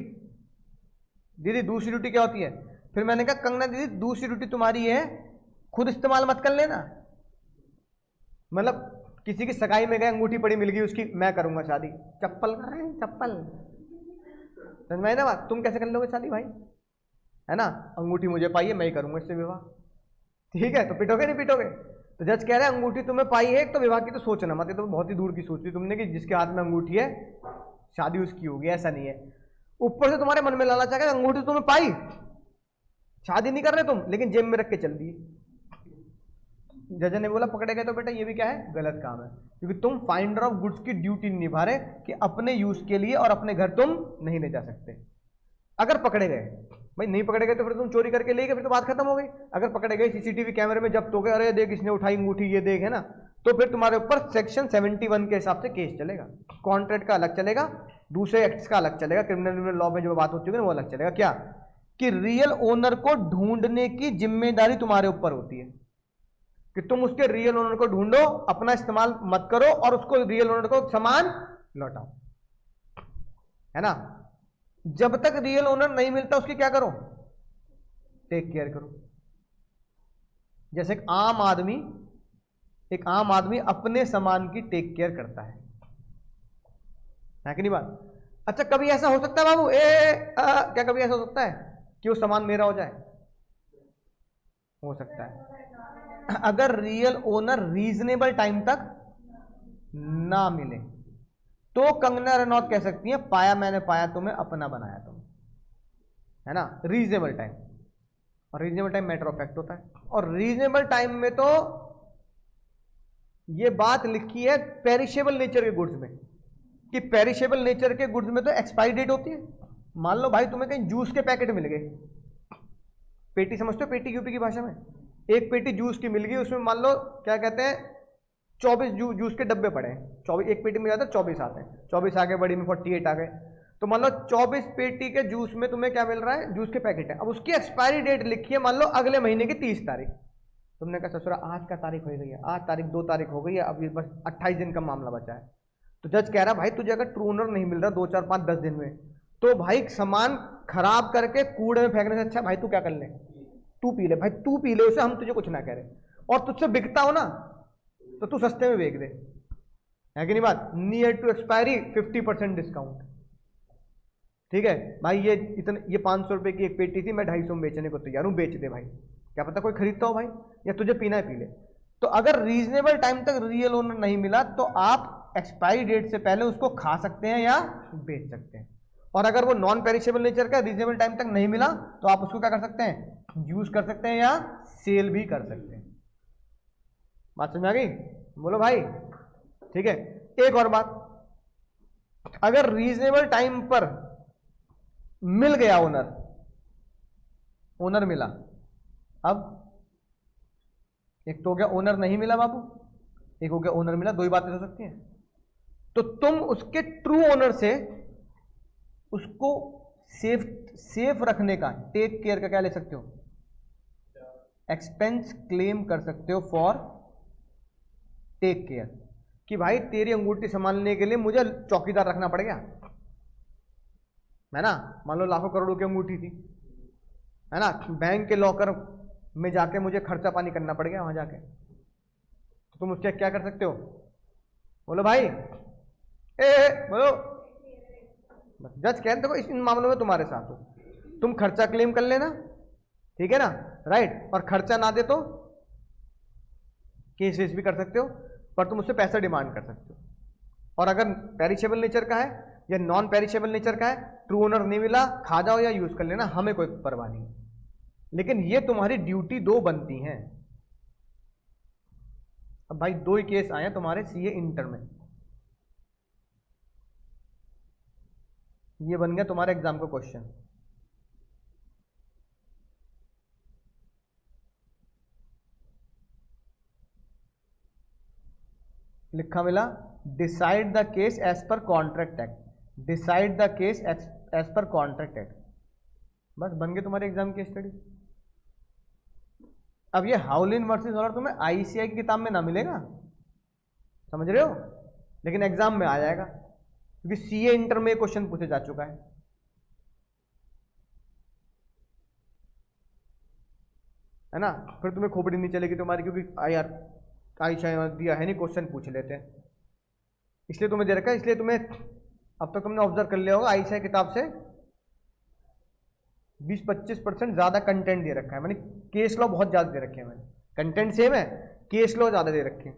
A: दीदी दूसरी ड्यूटी क्या होती है? फिर मैंने कहा कंगना दीदी दूसरी ड्यूटी तुम्हारी है खुद इस्तेमाल मत कर लेना। मतलब किसी की सगाई में गए, अंगूठी पड़ी मिल गई उसकी, मैं करूंगा शादी, चप्पल कहाँ है? चप्पल, समझ में आई ना बात? तुम कैसे कर लोगे शादी भाई, है ना? अंगूठी मुझे पाई है, मैं ही करूंगा इससे विवाह, ठीक है? तो पिटोगे नहीं पिटोगे? तो जज कह रहे हैं अंगूठी तुम्हें पाई है, तो विवाह की तो सोचना मत, ये तो बहुत ही दूर की सोच थी तुमने कि जिसके हाथ में अंगूठी है शादी उसकी होगी, ऐसा नहीं है। ऊपर से तुम्हारे मन में लालच आ गया, अंगूठी तुम्हें पाई, शादी नहीं कर रहे तुम, लेकिन जेब में रख के चल दिए। जज ने बोला पकड़े गए तो बेटा ये भी क्या है? गलत काम है, क्योंकि तुम फाइंडर ऑफ गुड्स की ड्यूटी निभा रहे कि अपने यूज के लिए और अपने घर तुम नहीं ले जा सकते। अगर पकड़े गए, भाई नहीं पकड़े गए तो फिर तुम चोरी करके ले गए, फिर तो बात खत्म हो गई। अगर पकड़े गए सीसीटीवी कैमरे में जब्त हो गए, अरे देख इसने उठाई अंगूठी, ये देख, है ना, तो फिर तुम्हारे ऊपर सेक्शन 71 के हिसाब से केस चलेगा। कॉन्ट्रैक्ट का अलग चलेगा, दूसरे एक्ट्स का अलग चलेगा, क्रिमिनल लॉ में जो बात होती है वो अलग चलेगा। क्या? कि रियल ओनर को ढूंढने की जिम्मेदारी तुम्हारे ऊपर होती है कि तुम उसके रियल ओनर को ढूंढो, अपना इस्तेमाल मत करो और उसको रियल ओनर को सामान लौटाओ, है ना? जब तक रियल ओनर नहीं मिलता उसकी क्या करो? टेक केयर करो। जैसे एक आम आदमी अपने सामान की टेक केयर करता है कि नहीं बात? अच्छा कभी ऐसा हो सकता है बाबू क्या कभी ऐसा हो सकता है कि वो सामान मेरा हो जाए? हो सकता है, अगर रियल ओनर रीजनेबल टाइम तक ना मिले तो कंगना रनौत कह सकती है पाया मैंने पाया तुम्हें, अपना बनाया तुम्हें, है ना? रीजनेबल टाइम, और reasonable time matter of fact होता है। और रीजनेबल टाइम में तो ये बात लिखी है पेरिशेबल नेचर के गुड्स में कि पेरिशेबल नेचर के गुड्स में तो एक्सपायरी डेट होती है। मान लो भाई तुम्हें कहीं जूस के पैकेट मिल गए, पेटी समझते हो? पेटी यूपी की भाषा में, एक पेटी जूस की मिल गई, उसमें मान लो क्या कहते हैं 24 जूस के डब्बे पड़े हैं, 24 एक पेटी में जाता है 24 आते हैं, 24 आ गए, बड़ी में 48 आ गए, तो मान लो 24 पेटी के जूस में तुम्हें क्या मिल रहा है? जूस के पैकेट है। अब उसकी एक्सपायरी डेट लिखी है मान लो अगले महीने की 30 तारीख। तुमने कहा ससुरा आज का तारीख हो गई है, आज तारीख 2 तारीख हो गई है, अब बस 28 दिन का मामला बचा है। तो जज कह रहा है भाई तुझे अगर ट्रू ओनर नहीं मिल रहा 2, 4, 5, 10 दिन में, तो भाई सामान खराब करके कूड़े में फेंकने से अच्छा भाई तू क्या कर ले, तू पी ले भाई, तू पी ले उसे, हम तुझे कुछ ना कह रहे। और तुझसे बिकता हो ना तो तू सस्ते में बेच दे, है कि नहीं बात? नियर टू एक्सपायरी 50% डिस्काउंट, ठीक है भाई? ये 500 रुपए की एक पेटी थी, मैं 250 में बेचने को तैयार हूं, बेच दे भाई, क्या पता कोई खरीदता हो भाई, या तुझे पीना है पी ले। तो अगर रीजनेबल टाइम तक रियल ओनर नहीं मिला तो आप एक्सपायरी डेट से पहले उसको खा सकते हैं या बेच सकते हैं। और अगर वो नॉन पेरिशेबल नेचर का रीजनेबल टाइम तक नहीं मिला तो आप उसको क्या कर सकते हैं? यूज कर सकते हैं या सेल भी कर सकते हैं। बात समझ आ गई? बोलो भाई, ठीक है। एक और बात, अगर रीजनेबल टाइम पर मिल गया ओनर मिला, अब एक तो हो गया ओनर नहीं मिला बाबू, एक हो गया ओनर मिला, दो ही बातें हो सकती हैं। तो तुम उसके ट्रू ओनर से उसको सेफ रखने का, टेक केयर का क्या ले सकते हो? एक्सपेंस क्लेम कर सकते हो फॉर टेक केयर, कि भाई तेरी अंगूठी संभालने के लिए मुझे चौकीदार रखना पड़ गया, है ना? मान लो लाखों करोड़ों की अंगूठी थी, है ना, बैंक के लॉकर में जाके मुझे खर्चा पानी करना पड़ गया वहां जाके, तो तुम उसके क्या कर सकते हो? बोलो भाई, बोलो। जज कहते देखो इन मामलों में तुम्हारे साथ हो, तुम खर्चा क्लेम कर लेना, ठीक है ना, राइट? और खर्चा ना दे तो केस भी कर सकते हो, पर तुम उससे पैसा डिमांड कर सकते हो। और अगर पेरिशेबल नेचर का है या नॉन पेरिशेबल नेचर का है, ट्रू ओनर नहीं मिला, खा जाओ या यूज कर लेना, हमें कोई परवाह नहीं। लेकिन ये तुम्हारी ड्यूटी दो बनती हैं। अब भाई दो ही केस आए हैं तुम्हारे सीए इंटर में, ये बन गया तुम्हारे एग्जाम का क्वेश्चन। लिखा मिला decide the case as per contract act, decide the case as per contract act, बस बन गए तुम्हारे एग्जाम की स्टडी। अब ये हाउलिन वर्सेस हॉलर तुम्हें आईसीआई की किताब में ना मिलेगा, समझ रहे हो, लेकिन एग्जाम में आ जाएगा, क्योंकि सीए इंटर में क्वेश्चन पूछे जा चुका है ना। फिर तुम्हें खोपड़ी नहीं चलेगी तुम्हारी, क्योंकि यार आईसीआई दिया है नहीं, क्वेश्चन पूछ लेते हैं, इसलिए तुम्हें दे रखा है। इसलिए तुम्हें अब तक तुमने ऑब्जर्व कर लिया होगा आईसीआई किताब से 20-25% ज्यादा कंटेंट दे रखा है, मैंने केस लॉ बहुत ज्यादा दे रखे हैं, मैंने कंटेंट सेम है, केस लॉ ज्यादा दे रखे हैं।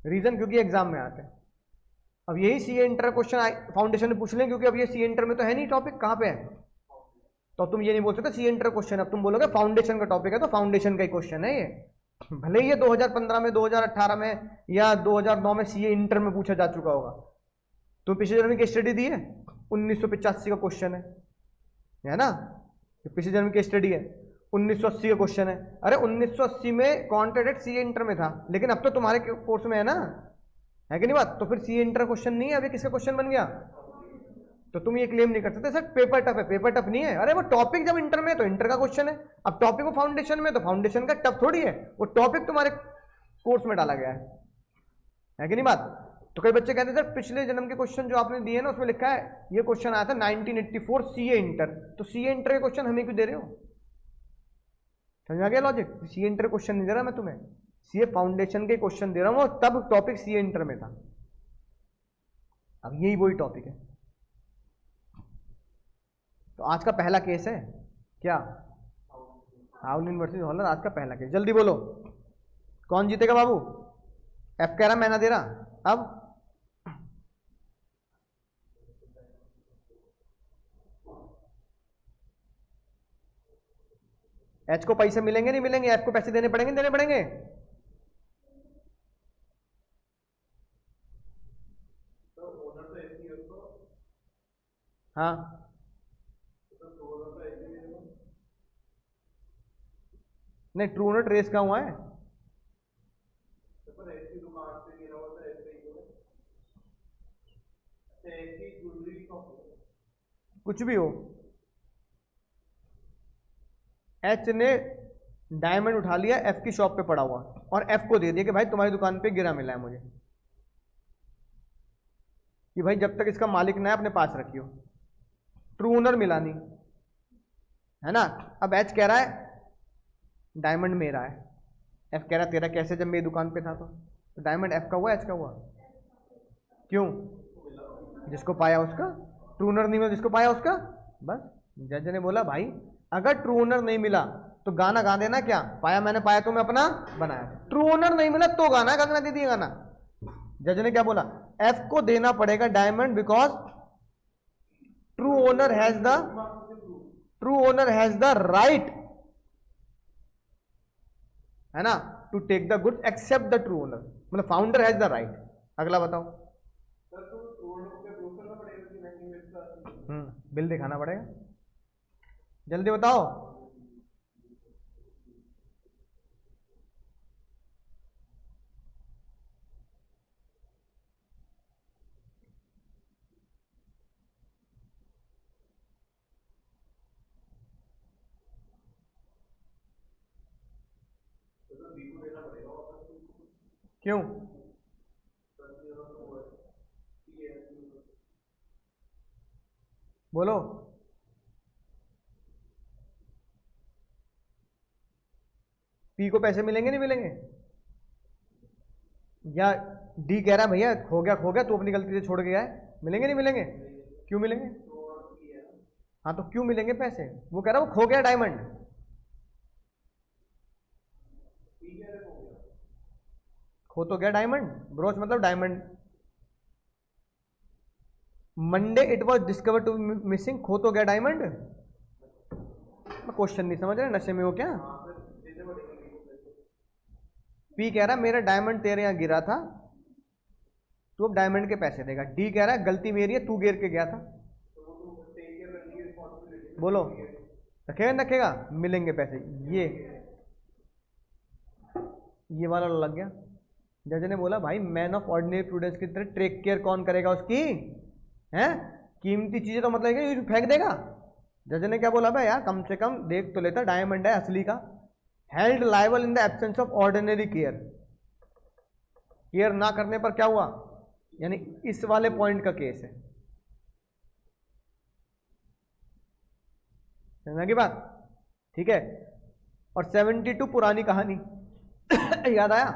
A: रीजन क्योंकि एग्जाम में आते हैं। अब यही सीए इंटर क्वेश्चन फाउंडेशन में पूछ लें, क्योंकि अब ये सीए इंटर में तो है नहीं टॉपिक, कहाँ पे है, तो तुम ये नहीं बोल सकते सीए इंटर क्वेश्चन, अब तुम बोलोगे फाउंडेशन का टॉपिक है, तो फाउंडेशन का ही क्वेश्चन है ये। भले ही ये 2015 में, 2018 में या 2009 में सीए इंटर में पूछा जा चुका होगा। तुम पिछले जन्म की स्टडी दी है, 1985 का क्वेश्चन है ना, पिछले जन्म की स्टडी है, 1980 का क्वेश्चन है। अरे 1980 में कॉन्ट्रैक्ट सीए इंटर में था, लेकिन अब तो तुम्हारे कोर्स में है ना, है कि नहीं बात, तो फिर सीए इंटर क्वेश्चन नहीं है, अभी किसका क्वेश्चन बन गया। तो तुम ये क्लेम नहीं कर सकते सर पेपर टफ है, पेपर टफ नहीं है। अरे वो टॉपिक जब इंटर में है तो इंटर का क्वेश्चन है, अब टॉपिक वो फाउंडेशन में तो फाउंडेशन का टफ थोड़ी है, वो टॉपिक तुम्हारे कोर्स में डाला गया है कि नहीं बात। तो कई बच्चे कहते हैं सर पिछले जन्म के क्वेश्चन जो आपने दिए ना उसमें लिखा है ये क्वेश्चन आया था 1984 सीए इंटर, तो सीए इंटर के क्वेश्चन हमें क्यों दे रहे हो, समझ आ गया लॉजिक। सीए इंटर क्वेश्चन नहीं दे रहा मैं तुम्हें, सीए फाउंडेशन के क्वेश्चन दे रहा हूं, तब टॉपिक सीए इंटर में था, अब यही वही टॉपिक है। तो आज का पहला केस है क्या, हाउलिन वर्सेस हॉलर, आज का पहला केस। जल्दी बोलो कौन जीतेगा बाबू, एफ कह रहा मैं ना दे रहा। अब एच को पैसे मिलेंगे नहीं मिलेंगे, एफ को पैसे देने पड़ेंगे देने पड़ेंगे। हाँ नहीं, ट्रू ओनर ट्रेस का हुआ है, कुछ भी हो। एच ने डायमंड उठा लिया एफ की शॉप पे पड़ा हुआ और एफ को दे दिया कि भाई तुम्हारी दुकान पे गिरा मिला है मुझे, कि भाई जब तक इसका मालिक ना है अपने पास रखियो, ट्रू ओनर मिला नहीं है ना। अब एच कह रहा है डायमंड मेरा है, एफ कह रहा है तेरा कैसे, जब मेरी दुकान पे था तो डायमंड एफ का हुआ एच का हुआ, क्यों, जिसको पाया उसका, ट्रू ओनर नहीं मिला जिसको पाया उसका। बस जज ने बोला भाई अगर ट्रू ओनर नहीं मिला तो गाना गा देना, क्या पाया मैंने, पाया तो मैं अपना बनाया, ट्रू ओनर नहीं मिला तो गाना गाना दे दिया गाना। जज ने क्या बोला, एफ को देना पड़ेगा diamond because true owner has the right, है ना, to take the goods except the true owner, मतलब फाउंडर हैज द राइट। अगला बताओ, बिल दिखाना पड़ेगा, जल्दी बताओ। क्यों, बोलो, पी को पैसे मिलेंगे नहीं मिलेंगे, या डी कह रहा है भैया खो गया तू अपनी गलती से छोड़ गया है, मिलेंगे नहीं मिलेंगे, क्यों मिलेंगे, हाँ तो क्यों मिलेंगे पैसे, वो कह रहा है वो खो गया डायमंड, खो तो गया डायमंड, ब्रोच मतलब diamond, Monday it was discover to missing, खो तो गया डायमंड। क्वेश्चन नहीं समझ रहे, नशे में हो क्या? पी कह रहा है मेरा डायमंड तेरे यहां गिरा था, तू अब डायमंड के पैसे देगा। डी कह रहा है गलती मेरी है, तू गिर के गया था। बोलो रखेगा ना रखेगा, मिलेंगे पैसे। ये वाला लग गया। जज ने बोला भाई मैन ऑफ ऑर्डिनरी प्रूडेंस की तरह टेक केयर कौन करेगा उसकी, हैं? कीमती चीजें तो मतलब फेंक देगा। जज ने क्या बोला भाई यार कम से कम देख तो लेता, डायमंड है असली का। Held liable in the absence of ordinary care, care ना करने पर क्या हुआ, यानी इस वाले पॉइंट का केस है। समझना की बात? ठीक है। और 72 पुरानी कहानी याद आया?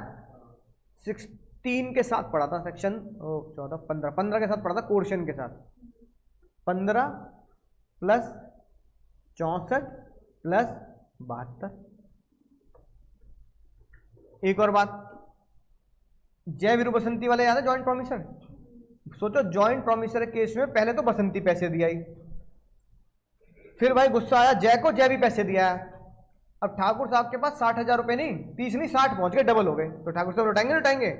A: 16 के साथ पढ़ा था सेक्शन 14 15 के साथ पढ़ा था, कोर्शन के साथ। 15 प्लस 64 प्लस 72। एक और बात, जय वीरू बसंती वाले याद है, जॉइंट प्रोमिसर। सोचो जॉइंट प्रोमिसर केस में पहले तो बसंती पैसे दिया ही, फिर भाई गुस्सा आया जय को, जय भी पैसे दिया है। अब ठाकुर साहब के पास 60,000 रुपए नहीं 30 नहीं 60 पहुंच गए, डबल हो गए, तो ठाकुर साहब लौटाएंगे लौटाएंगे?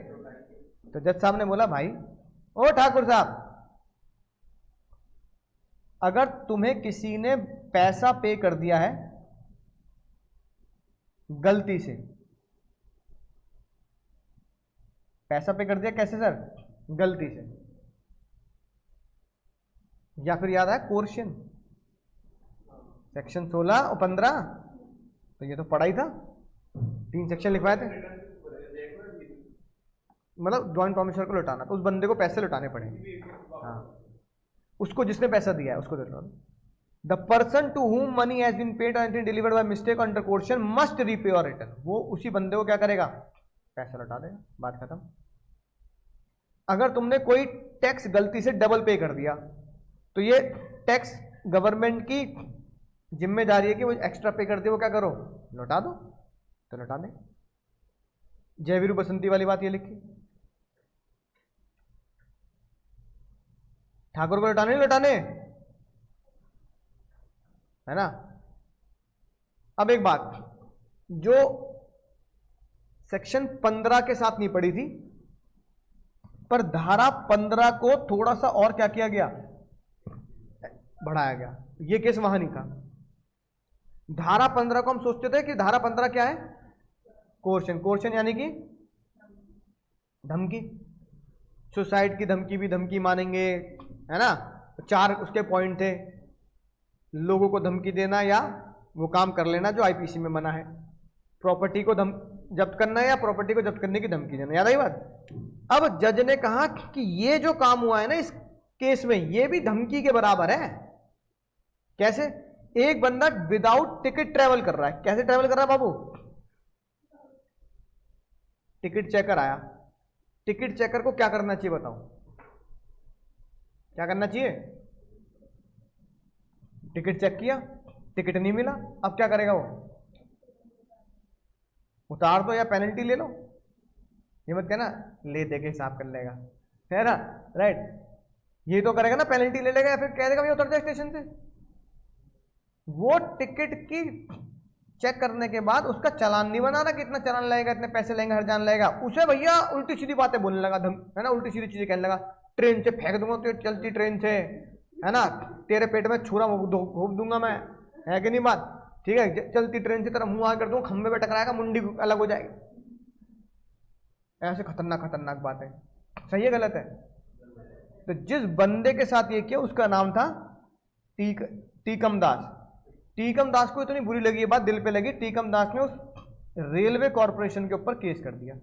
A: तो जज साहब ने बोला भाई ओ ठाकुर साहब, अगर तुम्हें किसी ने पैसा पे कर दिया है गलती से, पैसा पे कर दिया कैसे सर? गलती से, या फिर याद है कोर्शन सेक्शन 16 और 15, तो ये तो पढ़ा ही था, 3 सेक्शन लिखवाए थे। मतलब जॉइंट प्रोमिसर को लौटाना, तो उस बंदे को पैसे लौटाने पड़ेंगे। हाँ, उसको जिसने पैसा दिया है उसको लौटाना। The person to whom money has been paid and delivered by mistake under coercion must repay और रिटर्न, वो उसी बंदे को क्या करेगा? पैसा लौटा देगा, बात खत्म। अगर तुमने कोई टैक्स गलती से डबल पे कर दिया, तो ये टैक्स गवर्नमेंट की जिम्मेदारी है कि वो एक्स्ट्रा पे कर दे, वो क्या करो? लौटा दो, तो लौटा दे। जयवीरू बसंती वाली बात ये लिखी, ठाकुर को लौटाने नहीं लौटाने, है ना? अब एक बात, जो सेक्शन 15 के साथ नहीं पड़ी थी, पर धारा 15 को थोड़ा सा और क्या किया गया? बढ़ाया गया। ये केस वहां नहीं था। धारा 15 को हम सोचते थे कि धारा 15 क्या है? कोर्शन, कोर्शन यानी कि धमकी, सुसाइड की धमकी भी धमकी मानेंगे, है ना? 4 उसके पॉइंट थे, लोगों को धमकी देना या वो काम कर लेना जो आईपीसी में मना है, प्रॉपर्टी को जब्त करना या प्रॉपर्टी को जब्त करने की धमकी देना। याद आई बात? अब जज ने कहा कि ये जो काम हुआ है ना इस केस में, ये भी धमकी के बराबर है। कैसे? एक बंदा विदाउट टिकट ट्रेवल कर रहा है। कैसे ट्रेवल कर रहा है बाबू? टिकट चेकर आया, टिकट चेकर को क्या करना चाहिए बताओ? क्या करना चाहिए? टिकट चेक किया, टिकट नहीं मिला, अब क्या करेगा वो? उतार दो या पेनल्टी ले लो। ये मत कहना ले दे के हिसाब कर लेगा, है ना? राइट, ये तो करेगा ना, पेनल्टी ले लेगा या फिर कह देगा भैया उतर जाए स्टेशन से। वो टिकट की चेक करने के बाद उसका चालान नहीं बना रहा कि इतना चालान लगेगा, इतने पैसे लेंगे, हर जान लगेगा, उसे भैया उल्टी सीधी बातें बोलने लगा, है ना? उल्टी सीधी चीजें कहने लगा, ट्रेन से फेंक दूंगा तो चलती ट्रेन से, है ना? तेरे पेट में छुरा घोप दूंगा मैं, है कि नहीं बात? ठीक है, चलती ट्रेन से तेरा मुंह आ कर दूंगा, खंबे पे टकराएगा, मुंडी अलग हो जाएगी। ऐसे खतरनाक खतरनाक बातें। सही है गलत है? तो जिस बंदे के साथ ये किया उसका नाम था टीकम दास। टीकम दास को इतनी बुरी लगी ये बात, दिल पे लगी, टीकम दास ने उस रेलवे कॉर्पोरेशन के ऊपर केस कर दिया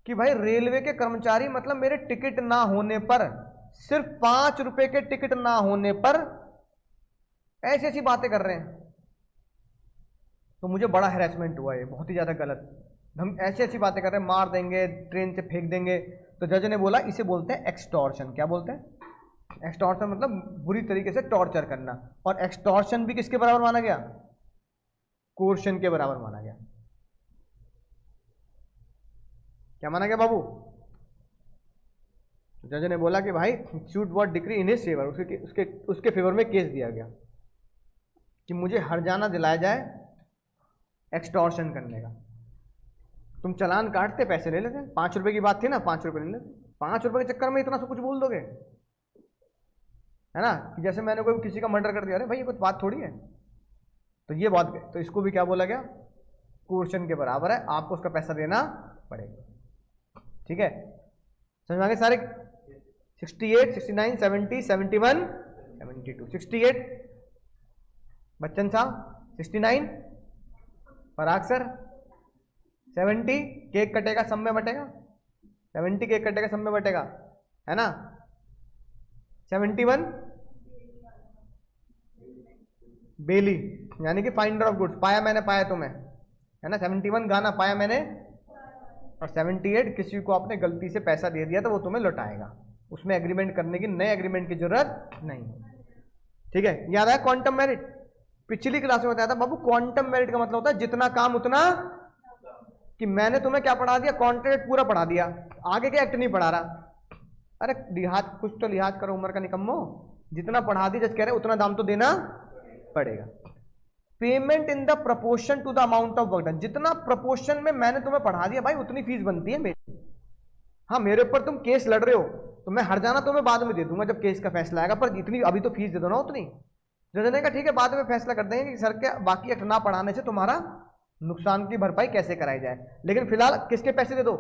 A: कि भाई रेलवे के कर्मचारी मतलब मेरे टिकट ना होने पर, सिर्फ 5 रुपए के टिकट ना होने पर ऐसी ऐसी बातें कर रहे हैं। तो मुझे बड़ा हैरेसमेंट हुआ, ये बहुत ही ज्यादा गलत, हम ऐसी ऐसी बातें कर रहे हैं, मार देंगे, ट्रेन से फेंक देंगे। तो जज ने बोला इसे बोलते हैं एक्सटॉर्शन। क्या बोलते हैं? एक्सटॉर्शन मतलब बुरी तरीके से टॉर्चर करना। और एक्सटॉर्शन भी किसके बराबर माना गया? कोर्शन के बराबर माना गया। क्या माना गया बाबू? जज ने बोला कि भाई suit what decree in his favour, उसके फेवर में केस दिया गया कि मुझे हर्जाना दिलाया जाए एक्सटॉर्शन करने का। तुम चालान काटते पैसे ले लेते, 5 रुपए की बात थी ना, 5 रुपए ले लेते। 5 रुपए के चक्कर में इतना सब कुछ बोल दोगे, है ना, कि जैसे मैंने कोई किसी का मर्डर कर दिया। अरे भाई ये कुछ बात थोड़ी है। तो ये बात, तो इसको भी क्या बोला गया, कोर्शन के बराबर है, आपको उसका पैसा देना पड़ेगा। ठीक है, समझ में आ गए सारे? 68, 69, 70, 71, 72, 68 बच्चन साहब, 69 पराग सर, 70 केक कटेगा सब में बटेगा, 70 केक कटेगा सब में बटेगा, है ना। 71 बेली यानी कि फाइंडर ऑफ गुड्स, पाया मैंने पाया तुम्हें, है ना। 71 गाना पाया मैंने, और 78 किसी को आपने गलती से पैसा दे दिया तो वो तुम्हें लौटाएगा, उसमें एग्रीमेंट करने की, नए एग्रीमेंट की जरूरत नहीं। ठीक है, याद आया क्वांटम मेरिट? पिछली क्लास में बताया था बाबू, क्वांटम मेरिट का मतलब होता है जितना काम उतना, कि मैंने तुम्हें क्या पढ़ा दिया, कॉन्ट्रैक्ट पूरा पढ़ा दिया, आगे के एक्ट नहीं पढ़ा रहा। अरे लिहाज, कुछ तो लिहाज करो उम्र का निकम्मो, जितना पढ़ा दी जज कह रहे उतना दाम तो देना पड़ेगा। Payment in the proportion to the amount of work done, जितना प्रपोर्शन में मैंने तुम्हें पढ़ा दिया भाई उतनी फीस बनती है मेरी। हाँ मेरे ऊपर तुम केस लड़ रहे हो तो मैं हर जाना तुम्हें बाद में दे दूंगा जब केस का फैसला आएगा, पर इतनी अभी तो फीस दे दो ना उतनी। जज ने कहा ठीक है बाद में फैसला कर देंगे कि सर के बाकी एक्ट ना पढ़ाने से तुम्हारा नुकसान की भरपाई कैसे कराई जाए, लेकिन फिलहाल किसके पैसे दे दो,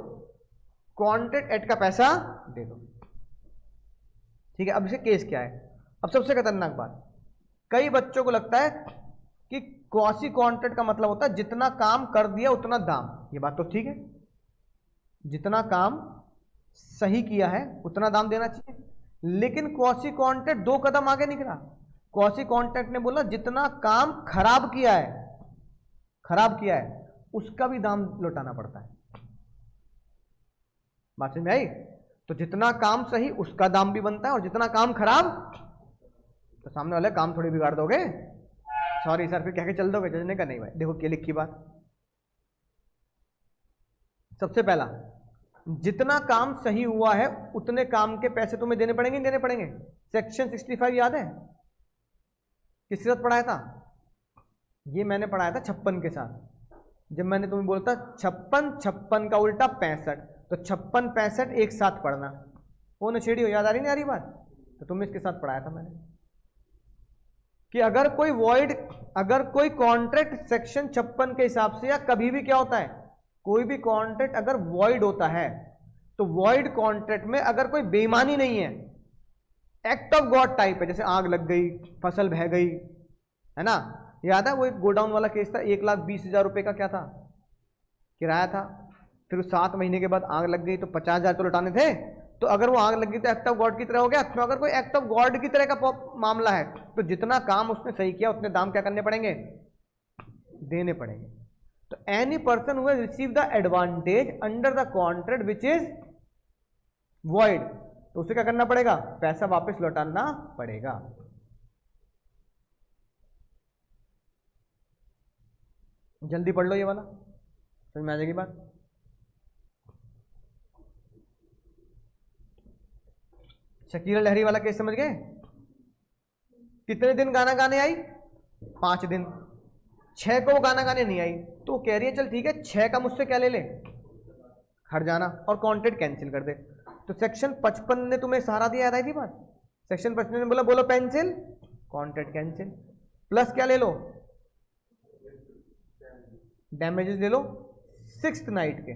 A: कॉन्ट्रैक्ट एक्ट का पैसा दे दो। ठीक है, अब इसे केस क्या है। अब सबसे खतरनाक बात, कई बच्चों को लगता है कि क्वासी कॉन्ट्रैक्ट का मतलब होता है जितना काम कर दिया उतना दाम। ये बात तो ठीक है, जितना काम सही किया है उतना दाम देना चाहिए, लेकिन क्वासी कॉन्ट्रैक्ट 2 कदम आगे निकला। क्वासी कॉन्ट्रैक्ट ने बोला जितना काम खराब किया है, उसका भी दाम लौटाना पड़ता है। बात समझ में आई? तो जितना काम सही उसका दाम भी बनता है, और जितना काम खराब तो सामने वाले काम थोड़ी बिगाड़ दोगे, सॉरी सर फिर कह के चल दोगे। जज ने कहा नहीं भाई देखो क्या लिखी बात। सबसे पहला, जितना काम सही हुआ है उतने काम के पैसे तुम्हें देने पड़ेंगे, देने पड़ेंगे। सेक्शन 65 याद है किसके साथ पढ़ाया था? ये मैंने पढ़ाया था 56 के साथ। जब मैंने तुम्हें बोलता 56 का उल्टा 65, तो 56 65 एक साथ पढ़ना। वो नशेड़ी हो, याद आ रही नहीं आ रही बात? तो तुम इसके साथ पढ़ाया था मैंने कि अगर कोई कॉन्ट्रैक्ट सेक्शन 56 के हिसाब से, या कभी भी क्या होता है, कोई भी कॉन्ट्रैक्ट अगर वॉइड होता है तो वॉइड कॉन्ट्रैक्ट में अगर कोई बेईमानी नहीं है, एक्ट ऑफ गॉड टाइप है, जैसे आग लग गई, फसल बह गई, है ना। याद है वो एक गोडाउन वाला केस था, 1,20,000 रुपए का क्या था किराया था, फिर 7 महीने के बाद आग लग गई तो 50,000 तो लौटाने थे। तो अगर वो आग लगी तो एक्ट ऑफ गॉड की तरह हो गया। तो अगर कोई एक्ट ऑफ गॉड की तरह का मामला है तो जितना काम उसने सही किया उतने दाम क्या करने पड़ेंगे, देने पड़ेंगे। तो any person who has receive the advantage under the contract which is void, तो उसे क्या करना पड़ेगा, पैसा वापस लौटाना पड़ेगा। जल्दी पढ़ लो ये वाला, समझ में आ जाएगी बात। शकीला लहरी वाला केस समझ गए? कितने दिन गाना गाने आई? 5 दिन। 6 को वो गाना गाने नहीं आई तो कह रही है चल ठीक है 6 का मुझसे क्या ले ले, हट जाना और कॉन्ट्रैक्ट कैंसिल कर दे। तो सेक्शन 55 ने तुम्हें सहारा दिया, याद आई थी बात? सेक्शन 55 ने बोला बोलो पेंसिल, कॉन्ट्रैक्ट कैंसिल, प्लस क्या ले लो, डैमेजेस ले लो 6th नाइट के।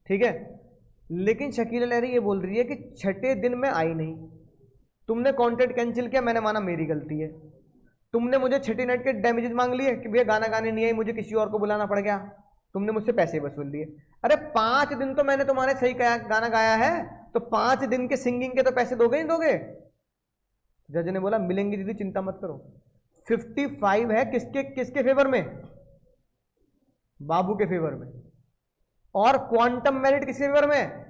A: ठीक है, लेकिन शकीला लहरी ये बोल रही है कि 6ठे दिन में आई नहीं, तुमने कॉन्ट्रैक्ट कैंसिल किया, मैंने माना मेरी गलती है, तुमने मुझे 6ठी नाइट के डैमेजेस मांग लिए कि भैया गाना गाने नहीं आई, मुझे किसी और को बुलाना पड़ गया, तुमने मुझसे पैसे वसूल लिए। अरे 5 दिन तो मैंने तुम्हारे सही गाना गाया है, तो 5 दिन के सिंगिंग के तो पैसे दोगे नहीं दोगे? जज ने बोला मिलेंगे दीदी चिंता मत करो। 55 है किसके फेवर में, बाबू के फेवर में, और क्वांटम मेरिट किसके फेवर में,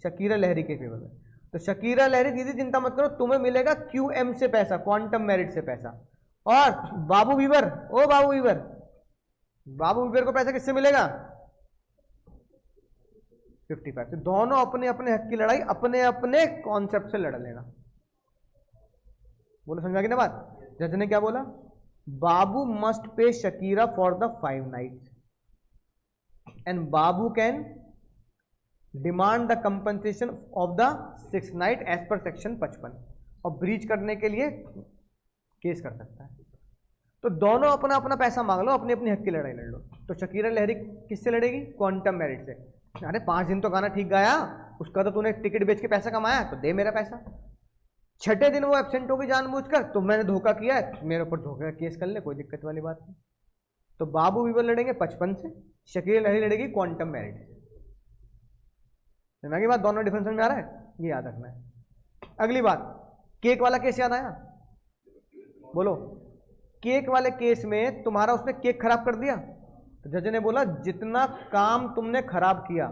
A: शकीला लहरी के फेवर में। तो शकीला लहरी दीदी चिंता मत करो, तुम्हें मिलेगा QM से पैसा, क्वांटम मेरिट से पैसा। और बाबू वीवर, ओ बाबू वीवर को पैसा किससे मिलेगा, 55 से। दोनों अपने अपने हक की लड़ाई अपने अपने कॉन्सेप्ट से लड़ लेना। बोलो समझा कि ना बात। जज ने क्या बोला, Babu must pay Shakira for the 5 nights and Babu can demand the compensation of the 6 night as per section 55, और ब्रीच करने के लिए केस कर सकता है। तो दोनों अपना अपना पैसा मांग लो, अपनी अपनी हक की लड़ाई लड़ लो। तो शकीरा लहरी किससे लड़ेगी, क्वांटम मेरिट से। अरे 5 दिन तो गाना ठीक गाया, उसका तो तूने टिकट बेच के पैसा कमाया, तो दे मेरा पैसा। छठे दिन वो एब्सेंट होगी जानबूझकर, तो मैंने धोखा किया है, मेरे ऊपर धोखे का केस कर ले, कोई दिक्कत वाली बात नहीं। तो बाबू वीवर लड़ेंगे 55 से, शकीरा लहरी लड़ेगी क्वांटम मेरिट से। समझ की बात, दोनों डिफरेंस में आ रहा है, ये याद रखना है। अगली बात, केक वाला केस याद आया, बोलो। केक वाले केस में तुम्हारा उसने केक खराब कर दिया, तो जज ने बोला जितना काम तुमने खराब किया,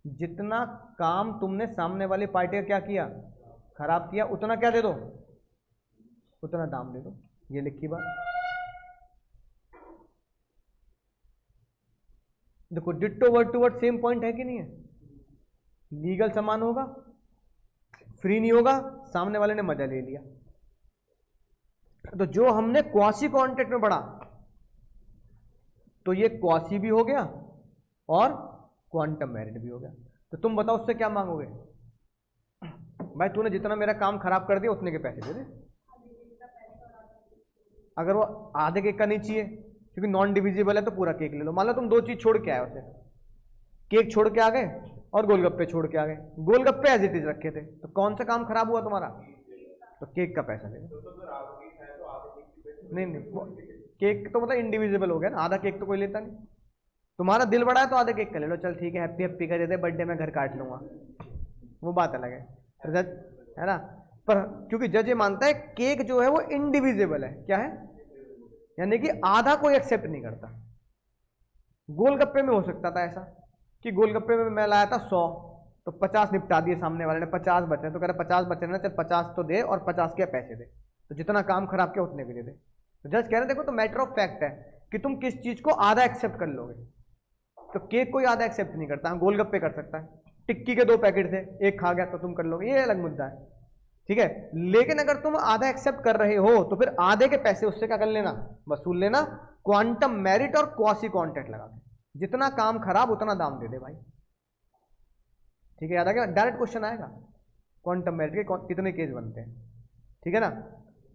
A: जितना काम तुमने सामने वाली पार्टी का क्या किया, खराब किया, उतना क्या दे दो, उतना दाम दे दो। ये लिखी बात। देखो ditto word to word same point है कि नहीं है। लीगल समान होगा, फ्री नहीं होगा, सामने वाले ने मजा ले लिया। तो जो हमने क्वासी कॉन्ट्रैक्ट में पढ़ा, तो ये क्वासी भी हो गया और क्वांटम मेरिट भी हो गया। तो तुम बताओ उससे क्या मांगोगे, भाई तूने जितना मेरा काम खराब कर दिया उतने के पैसे दे दे। अगर वो आधे केक का नहीं चाहिए क्योंकि नॉन डिविजिबल है, तो पूरा केक ले लो। मान लो तुम 2 चीज छोड़ के आए उसे, केक छोड़ के आ गए और गोलगप्पे छोड़ के आ गए। गोलगप्पे एज इट इज रखे थे, तो कौन सा काम खराब हुआ तुम्हारा, तो केक का पैसा दे दो। नहीं केक तो मतलब इंडिविजिबल हो गया ना, आधा केक तो कोई लेता नहीं। तुम्हारा दिल बड़ा है तो आधा केक का ले लो, चल ठीक है, हैप्पी हैप्पी का दे दे, बर्थडे में घर काट लूंगा, वो बात अलग है। जज है ना, पर क्योंकि जज ये मानता है केक जो है वो इंडिविजिबल है, क्या है, यानी कि आधा कोई एक्सेप्ट नहीं करता। गोलगप्पे में हो सकता था ऐसा कि गोलगप्पे में मैं लाया था 100, तो 50 निपटा दिए सामने वाले ने, 50 बचे, तो कह रहे 50 बचे ना, चल 50 तो दे और 50 के पैसे दे, तो जितना काम खराब किया उतने भी दे दे। तो जज कह रहे देखो, तो मैटर ऑफ फैक्ट है कि तुम किस चीज को आधा एक्सेप्ट कर लोगे। तो केक कोई आधा एक्सेप्ट नहीं करता, गोलगप्पे कर सकता है। टिक्की के 2 पैकेट थे, एक खा गया तो तुम कर लोगे, ये अलग मुद्दा है, ठीक है। लेकिन अगर तुम आधा एक्सेप्ट कर रहे हो तो फिर आधे के पैसे उससे क्या कर लेना, वसूल लेना, क्वांटम मेरिट और क्वासी कॉन्ट्रैक्ट लगा के। जितना काम खराब उतना दाम दे दे भाई, ठीक है। याद आ गया, डायरेक्ट क्वेश्चन आएगा क्वांटम मेरिट के कितने केस बनते हैं, ठीक है ना।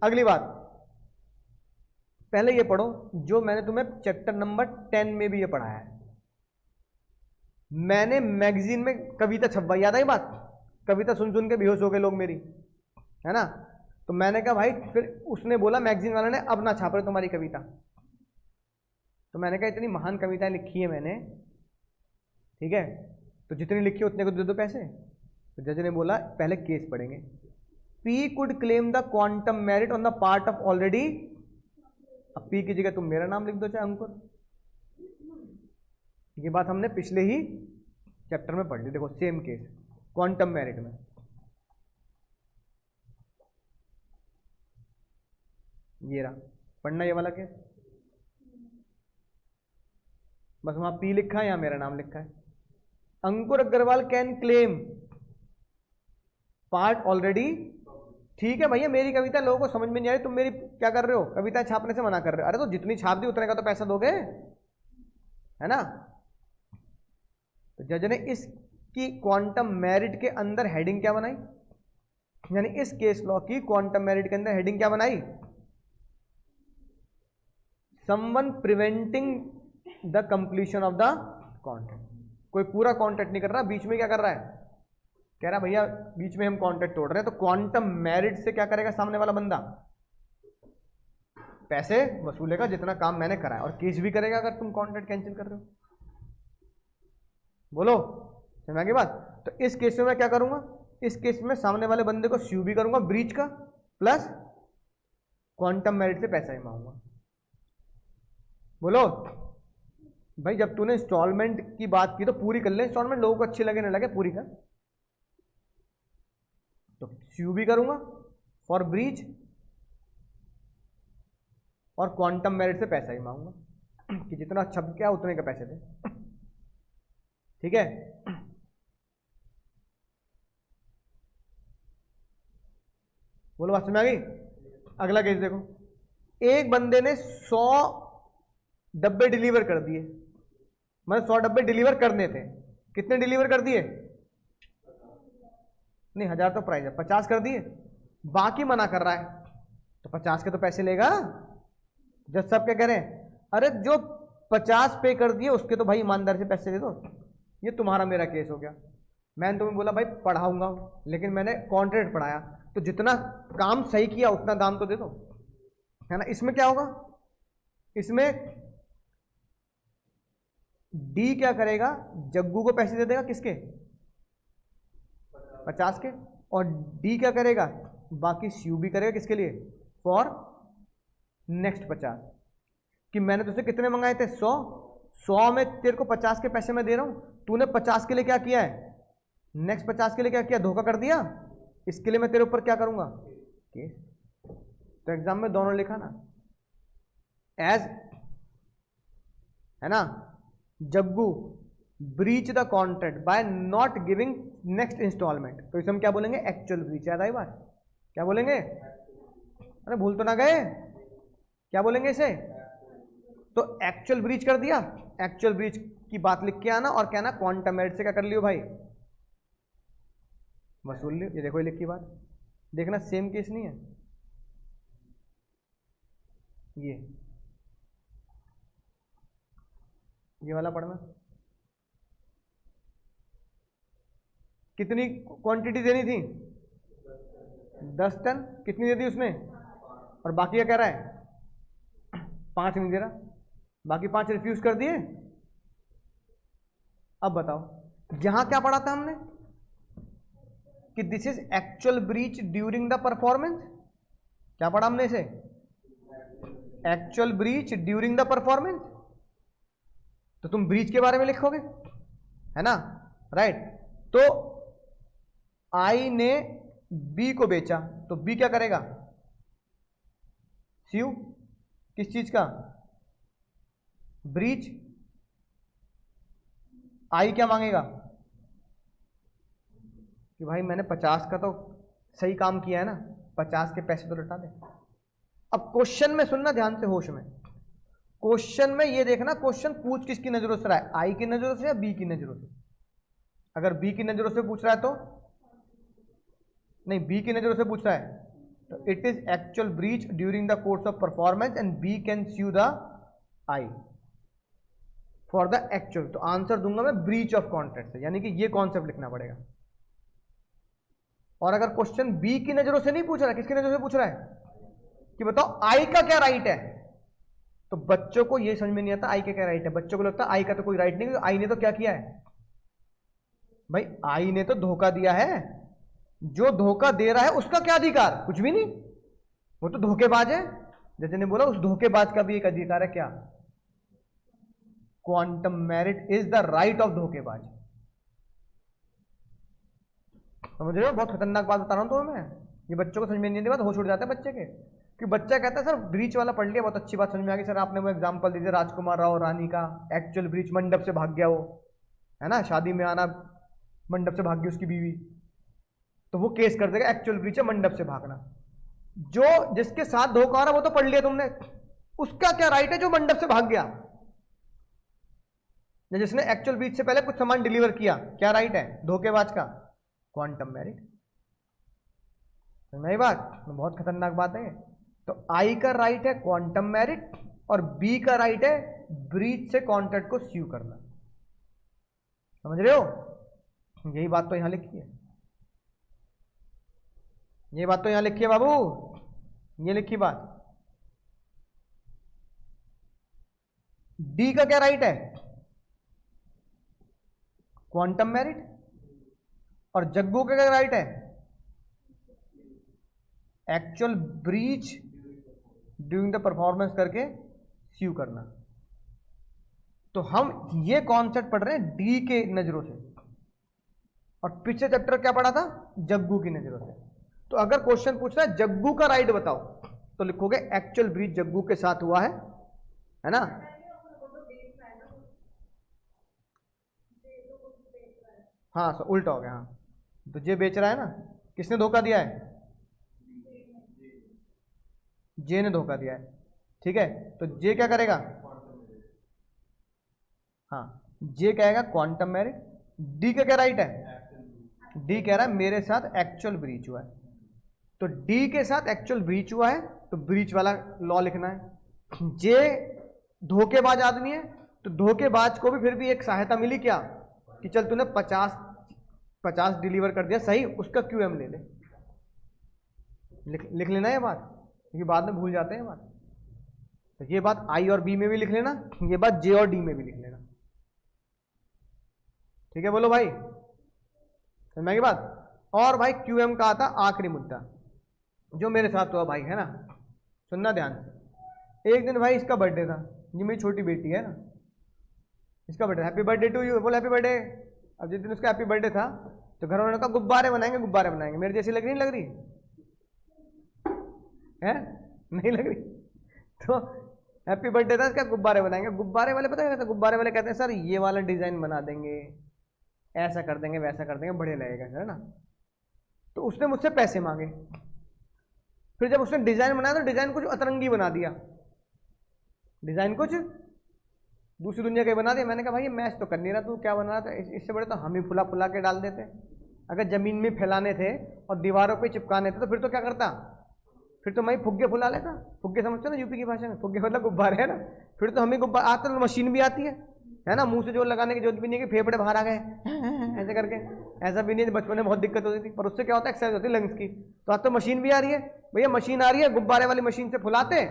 A: अगली बात, पहले ये पढ़ो जो मैंने तुम्हें चैप्टर नंबर 10 में भी ये पढ़ाया है। मैंने मैगजीन में कविता छपवाई, याद आई बात, कविता सुन सुन के बेहोश हो गए लोग मेरी, है ना। तो मैंने कहा भाई, फिर उसने बोला मैगजीन वाले ने, अब ना छाप रहे तुम्हारी कविता। तो मैंने कहा इतनी महान कविताएं लिखी है मैंने, ठीक है, तो जितनी लिखी उतने को दे दो पैसे। तो जज ने बोला पहले केस पढ़ेंगे। P could claim the quantum merit on the part of already, अब पी की जगह तुम मेरा नाम लिख दो चाहे अंकुर, ये बात हमने पिछले ही चैप्टर में पढ़ ली। देखो सेम केस क्वांटम मेरिट में, ये रहा, पढ़ना ये वाला केस, बस वहां पी लिखा है, यहां मेरा नाम लिखा है। Ankur Agrawal can claim part already, ठीक है भैया, मेरी कविता लोगों को समझ में नहीं आ रही, तुम मेरी क्या कर रहे हो, कविता छापने से मना कर रहे हो। अरे तो जितनी छाप दी उतने का तो पैसा दोगे, है ना। तो जज ने इसकी क्वांटम मेरिट के अंदर हेडिंग क्या बनाई, यानी इस केस लॉ की क्वांटम मेरिट के अंदर हेडिंग क्या बनाई, someone preventing the completion of the contract. कोई पूरा कॉन्ट्रैक्ट नहीं कर रहा, बीच में क्या कर रहा है, कह रहा भैया बीच में हम कॉन्ट्रैक्ट तोड़ रहे हैं, तो क्वांटम मेरिट से क्या करेगा सामने वाला बंदा, पैसे वसूलेगा जितना काम मैंने कराया, और केस भी करेगा अगर तुम कॉन्ट्रैक्ट कैंसिल कर रहे हो। बोलो समझ की बात। तो इस केस में मैं क्या करूंगा, इस केस में सामने वाले बंदे को स्यू भी करूंगा ब्रीच का, प्लस क्वांटम मेरिट से पैसा ही मांगूंगा। बोलो भाई, जब तूने इंस्टॉलमेंट की बात की तो पूरी कर ले, इंस्टॉलमेंट लोगों को अच्छी लगे ना लगे पूरी कर। तो स्यू भी करूंगा फॉर ब्रीच और क्वांटम मेरिट से पैसा ही मांगूंगा कि जितना छप गया उतने के पैसे दे, ठीक है। बोलो बात समझ में आ गई। अगला केस देखो, एक बंदे ने 100 डब्बे डिलीवर कर दिए, मतलब 100 डब्बे डिलीवर करने थे, कितने डिलीवर कर दिए? नहीं 1000 तो प्राइस है, 50 कर दिए, बाकी मना कर रहा है, तो 50 के तो पैसे लेगा। जज साहब क्या कह रहे हैं, अरे जो 50 पे कर दिए उसके तो भाई ईमानदारी से पैसे दे दो। ये तुम्हारा मेरा केस हो गया, मैंने तुम्हें बोला भाई पढ़ाऊंगा, लेकिन मैंने कॉन्ट्रैक्ट पढ़ाया, तो जितना काम सही किया उतना दाम तो दे दो, है ना। इसमें क्या होगा, इसमें डी क्या करेगा, जग्गू को पैसे दे देगा, किसके? 50 के, और डी क्या करेगा, बाकी सीयू भी करेगा, किसके लिए? फॉर नेक्स्ट 50, कि मैंने तुझसे कितने मंगाए थे? 100 में तेरे को 50 के पैसे मैं दे रहा हूं, तूने 50 के लिए क्या किया है, नेक्स्ट 50 के लिए क्या किया, धोखा कर दिया, इसके लिए मैं तेरे ऊपर क्या करूंगा, केस। तो एग्जाम में दोनों लिखा ना, एज, है ना, Jaggu breach the contract by not giving next instalment, तो इसे हम क्या बोलेंगे, एक्चुअल ब्रीच। याद आई बात, क्या बोलेंगे? अरे भूल तो ना गए, क्या बोलेंगे इसे? तो एक्चुअल ब्रीच कर दिया, एक्चुअल ब्रीच की बात लिख के आना और कहना क्वांटम मेरिट से क्या कर लियो भाई, वसूल लियो। ये देखो ये लिखी बात, देखना सेम केस नहीं है ये वाला पढ़ना। कितनी क्वांटिटी देनी थी? 10 टन। कितनी दे दी उसने? और बाकी क्या कह रहा है? 5 नहीं दे रहा, बाकी 5 रिफ्यूज कर दिए। अब बताओ यहां क्या पढ़ा था हमने कि this is actual breach during the performance. क्या पढ़ा हमने इसे? Actual breach during the performance. तो तुम ब्रीच के बारे में लिखोगे, है ना, राइट। तो आई ने बी को बेचा, तो बी क्या करेगा? सीयू किस चीज का? ब्रीच। आई क्या मांगेगा कि भाई मैंने 50 का तो सही काम किया है ना, 50 के पैसे तो लौटा दे। अब क्वेश्चन में सुनना ध्यान से, होश में, क्वेश्चन में ये देखना क्वेश्चन पूछ किसकी नजरों से रहा है, आई की नजरों से या बी की नजरों से। अगर बी की नजरों से पूछ रहा है तो नहीं, बी की नजरों से पूछ रहा है तो it is actual breach during the course of performance and B can sue the I for the actual. तो आंसर दूंगा मैं ब्रीच ऑफ कॉन्ट्रैक्ट से, यानी कि ये कॉन्सेप्ट लिखना पड़ेगा। और अगर क्वेश्चन बी की नजरों से नहीं पूछ रहा है, किसकी नजरों से पूछ रहा है कि बताओ आई का क्या राइट है, तो बच्चों को ये समझ में नहीं आता आई का क्या राइट है। बच्चों को लगता है आई का तो कोई राइट नहीं, आई ने तो क्या किया है भाई, आई ने तो धोखा दिया है, जो धोखा दे रहा है उसका क्या अधिकार? कुछ भी नहीं, वो तो धोखेबाज है। जैसे ने बोला उस धोखेबाज का भी एक अधिकार है, क्या? Quantum merit is the right of धोखेबाज। समझ रहे हो? बहुत खतरनाक बात बता रहा हूं तो मैं, ये बच्चों को समझ में नहीं आती बात, होश उड़ जाता है बच्चे के, कि बच्चा कहता है सर ब्रीच वाला पढ़ लिया, बहुत अच्छी बात समझ में आ गई सर, आपने वो एग्जांपल दीजिए राजकुमार राव रानी का, एक्चुअल ब्रीच, मंडप से भाग गया वो, है ना, शादी में आना, मंडप से भाग गई उसकी बीवी, तो वो केस कर देगा एक्चुअल ब्रीच है मंडप से भागना। जो जिसके साथ धोखा हो रहा वो तो पढ़ लिया तुमने, उसका क्या राइट है जो मंडप से भाग गया? जिसने एक्चुअल ब्रीच से पहले कुछ सामान डिलीवर किया, क्या राइट है धोखेबाज का? Quantum merit. नई बात, बहुत खतरनाक बात है। तो आई का राइट है क्वांटम मेरिट और बी का राइट है ब्रीच से कॉन्ट्रैक्ट को स्यू करना। समझ रहे हो? यही बात तो यहां लिखी है, ये बात तो यहां लिखी है बाबू, ये लिखी बात। डी का क्या राइट है? Quantum merit. और जग्गू का क्या राइट है? Actual breach during the performance करके स्यू करना। तो हम ये कॉन्सेप्ट पढ़ रहे हैं डी के नजरों से, और पिछले चैप्टर क्या पढ़ा था? जग्गू की नजरों से। तो अगर क्वेश्चन पूछ रहा है जग्गू का राइट बताओ, तो लिखोगे एक्चुअल ब्रीच जग्गू के साथ हुआ है ना। हाँ उल्टा हो गया, हाँ, तो ये बेच रहा है ना, किसने धोखा दिया है? जे ने धोखा दिया है, ठीक है, तो जे क्या करेगा, हाँ जे कहेगा क्वांटम मेरिट। डी का क्या राइट है, डी कह रहा है मेरे साथ एक्चुअल ब्रीच हुआ है, तो डी के साथ एक्चुअल ब्रीच हुआ है तो ब्रीच वाला लॉ लिखना है। जे धोखेबाज आदमी है, तो धोखेबाज को भी फिर भी एक सहायता मिली क्या, कि चल तूने 50 डिलीवर कर दिया सही, उसका क्यूएम ले ले। लिख लेना ये बात, क्योंकि बाद में भूल जाते हैं ये बात। तो ये बात आई और बी में भी लिख लेना, ये बात जे और डी में भी लिख लेना, ठीक है, बोलो भाई समझ में की बात। और भाई क्यूएम का आता आखिरी मुद्दा जो मेरे साथ हुआ भाई, है ना, सुनना ध्यान से। एक दिन भाई इसका बर्थडे था, ये मेरी छोटी बेटी है ना, इसका birthday, happy birthday to you, बोल हैप्पी बर्थडे। अब जिस दिन उसका हैप्पी बर्थडे था तो घर वालों ने कहा गुब्बारे बनाएंगे, गुब्बारे बनाएंगे। मेरे जैसी लग रही, नहीं लग रही है, नहीं लग रही, तो हैप्पी बर्थडे था इसका, गुब्बारे बनाएंगे। गुब्बारे वाले पता क्या कहते हैं, गुब्बारे वाले कहते हैं सर ये वाला डिजाइन बना देंगे, ऐसा कर देंगे, वैसा कर देंगे, बढ़िया लगेगा, है ना। तो उसने मुझसे पैसे मांगे, फिर जब उसने डिजाइन बनाया तो डिजाइन कुछ अतरंगी बना दिया, डिजाइन कुछ दूसरी दुनिया का बना दिया। मैंने कहा भाई ये मैच तो कर नहीं रहा, तू क्या बना रहा था, इससे बड़े तो हम ही फुला फुला के डाल देते। अगर जमीन में फैलाने थे और दीवारों पे चिपकाने थे तो फिर तो क्या करता, फिर तो मैं फुग्गे फुला लेता। फुग्गे समझते हो ना यूपी की भाषा में, फुग्गे मतलब गुब्बारे, है ना। फिर तो हमें गुब्बारे आता, तो मशीन भी आती है ना, मुंह से जोर लगाने की जरूरत भी नहीं है कि फेफड़े बाहर आ गए ऐसे करके, ऐसा भी नहीं है। बचपन में बहुत दिक्कत होती थी, पर उससे क्या होता है, एक्सरसाइज होती है लंग्स की। तो आज तो मशीन भी आ रही है भैया, मशीन आ रही है, गुब्बारे वाली मशीन से फुलाते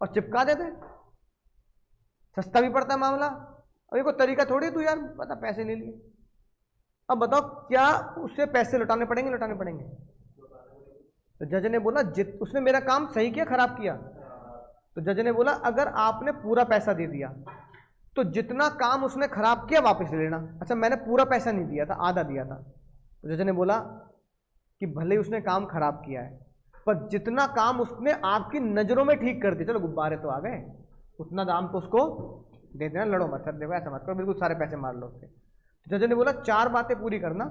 A: और चिपका देते, सस्ता भी पड़ता है मामला। अब ये कोई तरीका थोड़ी तू यार पता पैसे ले लिए। अब बताओ क्या उससे पैसे लौटाने पड़ेंगे, लौटाने पड़ेंगे। तो जज ने बोला उसने मेरा काम सही किया खराब किया, तो जज ने बोला अगर आपने पूरा पैसा दे दिया तो जितना काम उसने खराब किया वापस ले लेना। अच्छा मैंने पूरा पैसा नहीं दिया था, आधा दिया था। तो जज ने बोला कि भले ही उसने काम खराब किया है, पर जितना काम उसने आपकी नजरों में ठीक कर दिया, चलो गुब्बारे तो आ गए, उतना दाम तो उसको दे देना, लड़ो मत, सर देखो ऐसा मत करो, बिल्कुल सारे पैसे मार लो उसके। तो जज ने बोला 4 बातें पूरी करना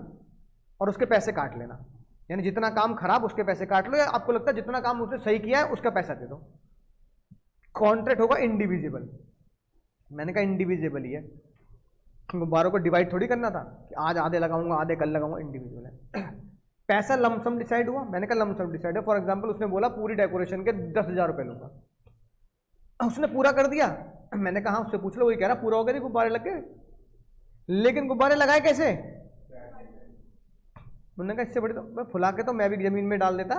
A: और उसके पैसे काट लेना, यानी जितना काम खराब उसके पैसे काट लो, या आपको लगता है जितना काम उसने सही किया है उसका पैसा दे दो। कॉन्ट्रैक्ट होगा इंडिविजिबल। मैंने कहा इंडिविजिबल ही है, गुब्बारों को डिवाइड थोड़ी करना था कि आज आधे लगाऊंगा आधे कल लगाऊंगा, इंडिविजुअल है। पैसा लमसम डिसाइड हुआ, मैंने कहा लमसम डिसाइड है। फॉर एग्जाम्पल उसने बोला पूरी डेकोरेशन के 10,000 रुपये लूंगा, उसने पूरा कर दिया। मैंने कहा उससे पूछ लो, वही कह रहा पूरा हो गया, नहीं गुब्बारे लग गए, लेकिन गुब्बारे लगाए कैसे। उन्होंने कहा इससे बड़ी तो मैं फुला के तो मैं भी जमीन में डाल देता।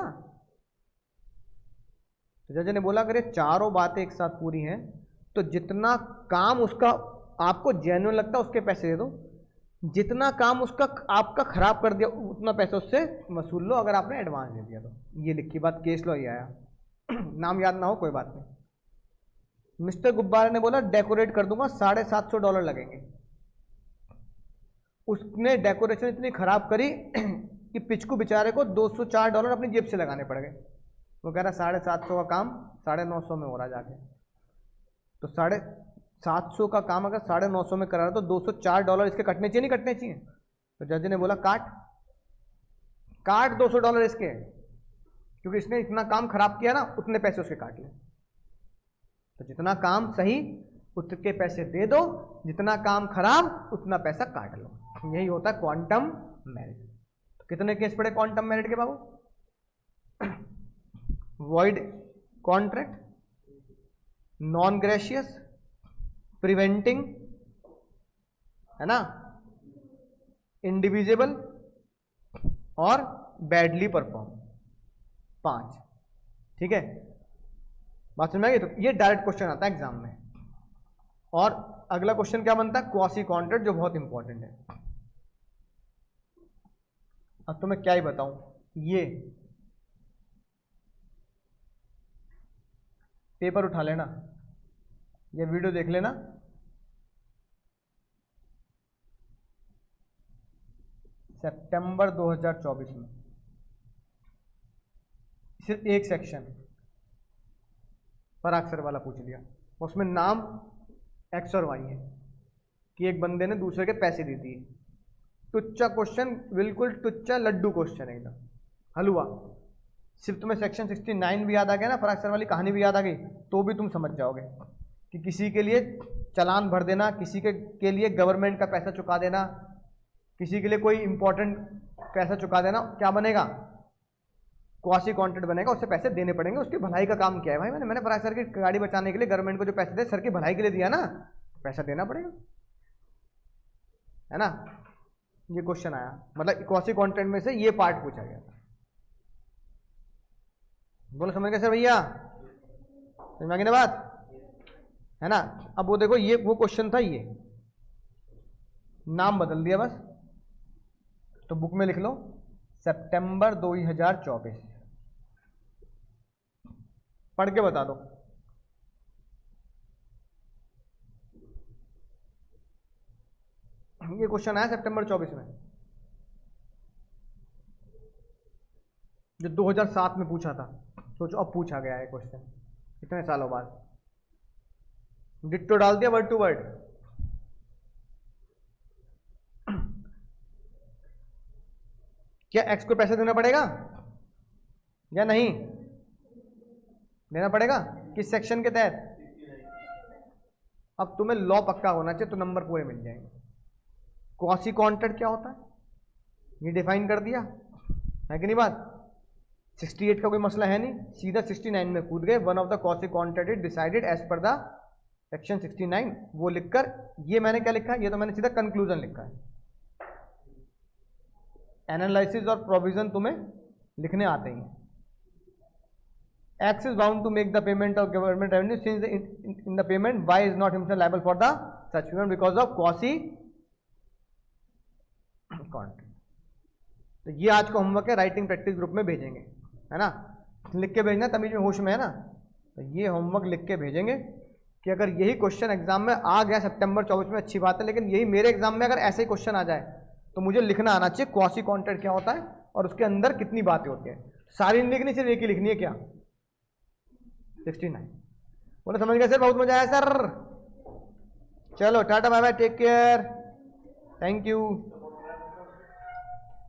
A: तो जज ने बोला अगर ये चारों बातें एक साथ पूरी हैं तो जितना काम उसका आपको जेन्युइन लगता है उसके पैसे दे दो, जितना काम उसका आपका खराब कर दिया उतना पैसा उससे वसूल लो, अगर आपने एडवांस दे दिया तो। ये लिखी बात, केस लो, ये आया। नाम याद ना हो कोई बात नहीं। मिस्टर गुब्बारे ने बोला डेकोरेट कर दूंगा, $750 लगेंगे। उसने डेकोरेशन इतनी खराब करी कि पिचकू बेचारे को $204 अपनी जेब से लगाने पड़ गए। वो कह रहा 750 का काम 950 में हो रहा जाके। तो 750 का काम अगर 950 में करा रहा तो $204 इसके कटने चाहिए, नहीं कटने चाहिए। तो जज ने बोला काट $200 इसके, क्योंकि इसने इतना काम खराब किया ना, उतने पैसे उसके काट ले। तो जितना काम सही उतने पैसे दे दो, जितना काम खराब उतना पैसा काट लो। यही होता है क्वांटम मेरिट। तो कितने केस पड़े क्वांटम मेरिट के Babu? Void contract, non gratuitous, preventing, है ना, इंडिविजिबल और बैडली परफॉर्म। 5, ठीक है, बात समझ में आ गई? तो ये डायरेक्ट क्वेश्चन आता है एग्जाम में। और अगला क्वेश्चन क्या बनता है? क्वासी कॉन्ट्रैक्ट, जो बहुत इंपॉर्टेंट है। अब तो मैं क्या ही बताऊं, ये पेपर उठा लेना, ये वीडियो देख लेना, सितंबर 2024 में सिर्फ एक सेक्शन पर अक्षर वाला पूछ लिया, उसमें नाम एक्स और वाई है कि एक बंदे ने दूसरे के पैसे दे दिए। टुच्चा क्वेश्चन, बिल्कुल टुच्चा लड्डू क्वेश्चन है, एकदम हलवा। सिर्फ तुम्हें सेक्शन 69 भी याद आ गया ना, फराक सर वाली कहानी भी याद आ गई, तो भी तुम समझ जाओगे कि किसी के लिए चालान भर देना, किसी के लिए गवर्नमेंट का पैसा चुका देना, किसी के लिए कोई इंपॉर्टेंट पैसा चुका देना, क्या बनेगा, क्वासी कॉन्ट्रैक्ट बनेगा, उससे पैसे देने पड़ेंगे। उसकी भलाई का काम किया है भाई मैंने फराक सर की गाड़ी बचाने के लिए गवर्नमेंट को जो पैसे दे, सर की भलाई के लिए दिया ना, पैसा देना पड़ेगा, है ना। ये क्वेश्चन आया, मतलब क्वासी कॉन्ट्रैक्ट में से ये पार्ट पूछा गया था। बोलो समझ गए सर भैया, समझ में आ गई ना बात, है ना। अब वो देखो, ये वो क्वेश्चन था, ये नाम बदल दिया बस, तो बुक में लिख लो सितंबर 2024, पढ़ के बता दो। ये क्वेश्चन आया सितंबर 24 में, जो 2007 में पूछा था। सोचो अब पूछा गया है क्वेश्चन इतने सालों बाद, डिट्टो डाल दिया वर्ड टू वर्ड। क्या एक्स को पैसे देना पड़ेगा या नहीं देना पड़ेगा, किस सेक्शन के तहत। अब तुम्हें लॉ पक्का होना चाहिए तो नंबर पूरे मिल जाएंगे। क्वासी कॉन्ट्रैक्ट क्या होता है, ये डिफाइन कर दिया है कि नहीं बात। 68 का कोई मसला है नहीं, सीधा 69 में कूद गए। One of the quasi contract is decided as per the section 69, वो लिखकर, ये मैंने क्या लिखा है, ये तो मैंने सीधा कंक्लूजन लिखा है। एनालिसिस और प्रोविजन तुम्हें लिखने आते ही। X is bound to make the payment of government revenue since in the payment Y is not himself liable for the such payment because of quasi contract। तो ये आज का होमवर्क है, राइटिंग प्रैक्टिस ग्रुप में भेजेंगे, है ना। लिख के भेजना, तमीज में होश में, है ना। तो ये होमवर्क लिख के भेजेंगे कि अगर यही क्वेश्चन एग्जाम में आ गया सितंबर 24 में, अच्छी बात है, लेकिन यही मेरे एग्जाम में अगर ऐसे ही क्वेश्चन आ जाए तो मुझे लिखना आना चाहिए क्वासी कॉन्ट्रैक्ट क्या होता है और उसके अंदर कितनी बातें होती हैं। सारी नहीं लिखनी, सिर्फ एक ही लिखनी है, क्या 69। बोले समझ गए सर, बहुत मजा आया सर। चलो tata bye bye, take care, thank you.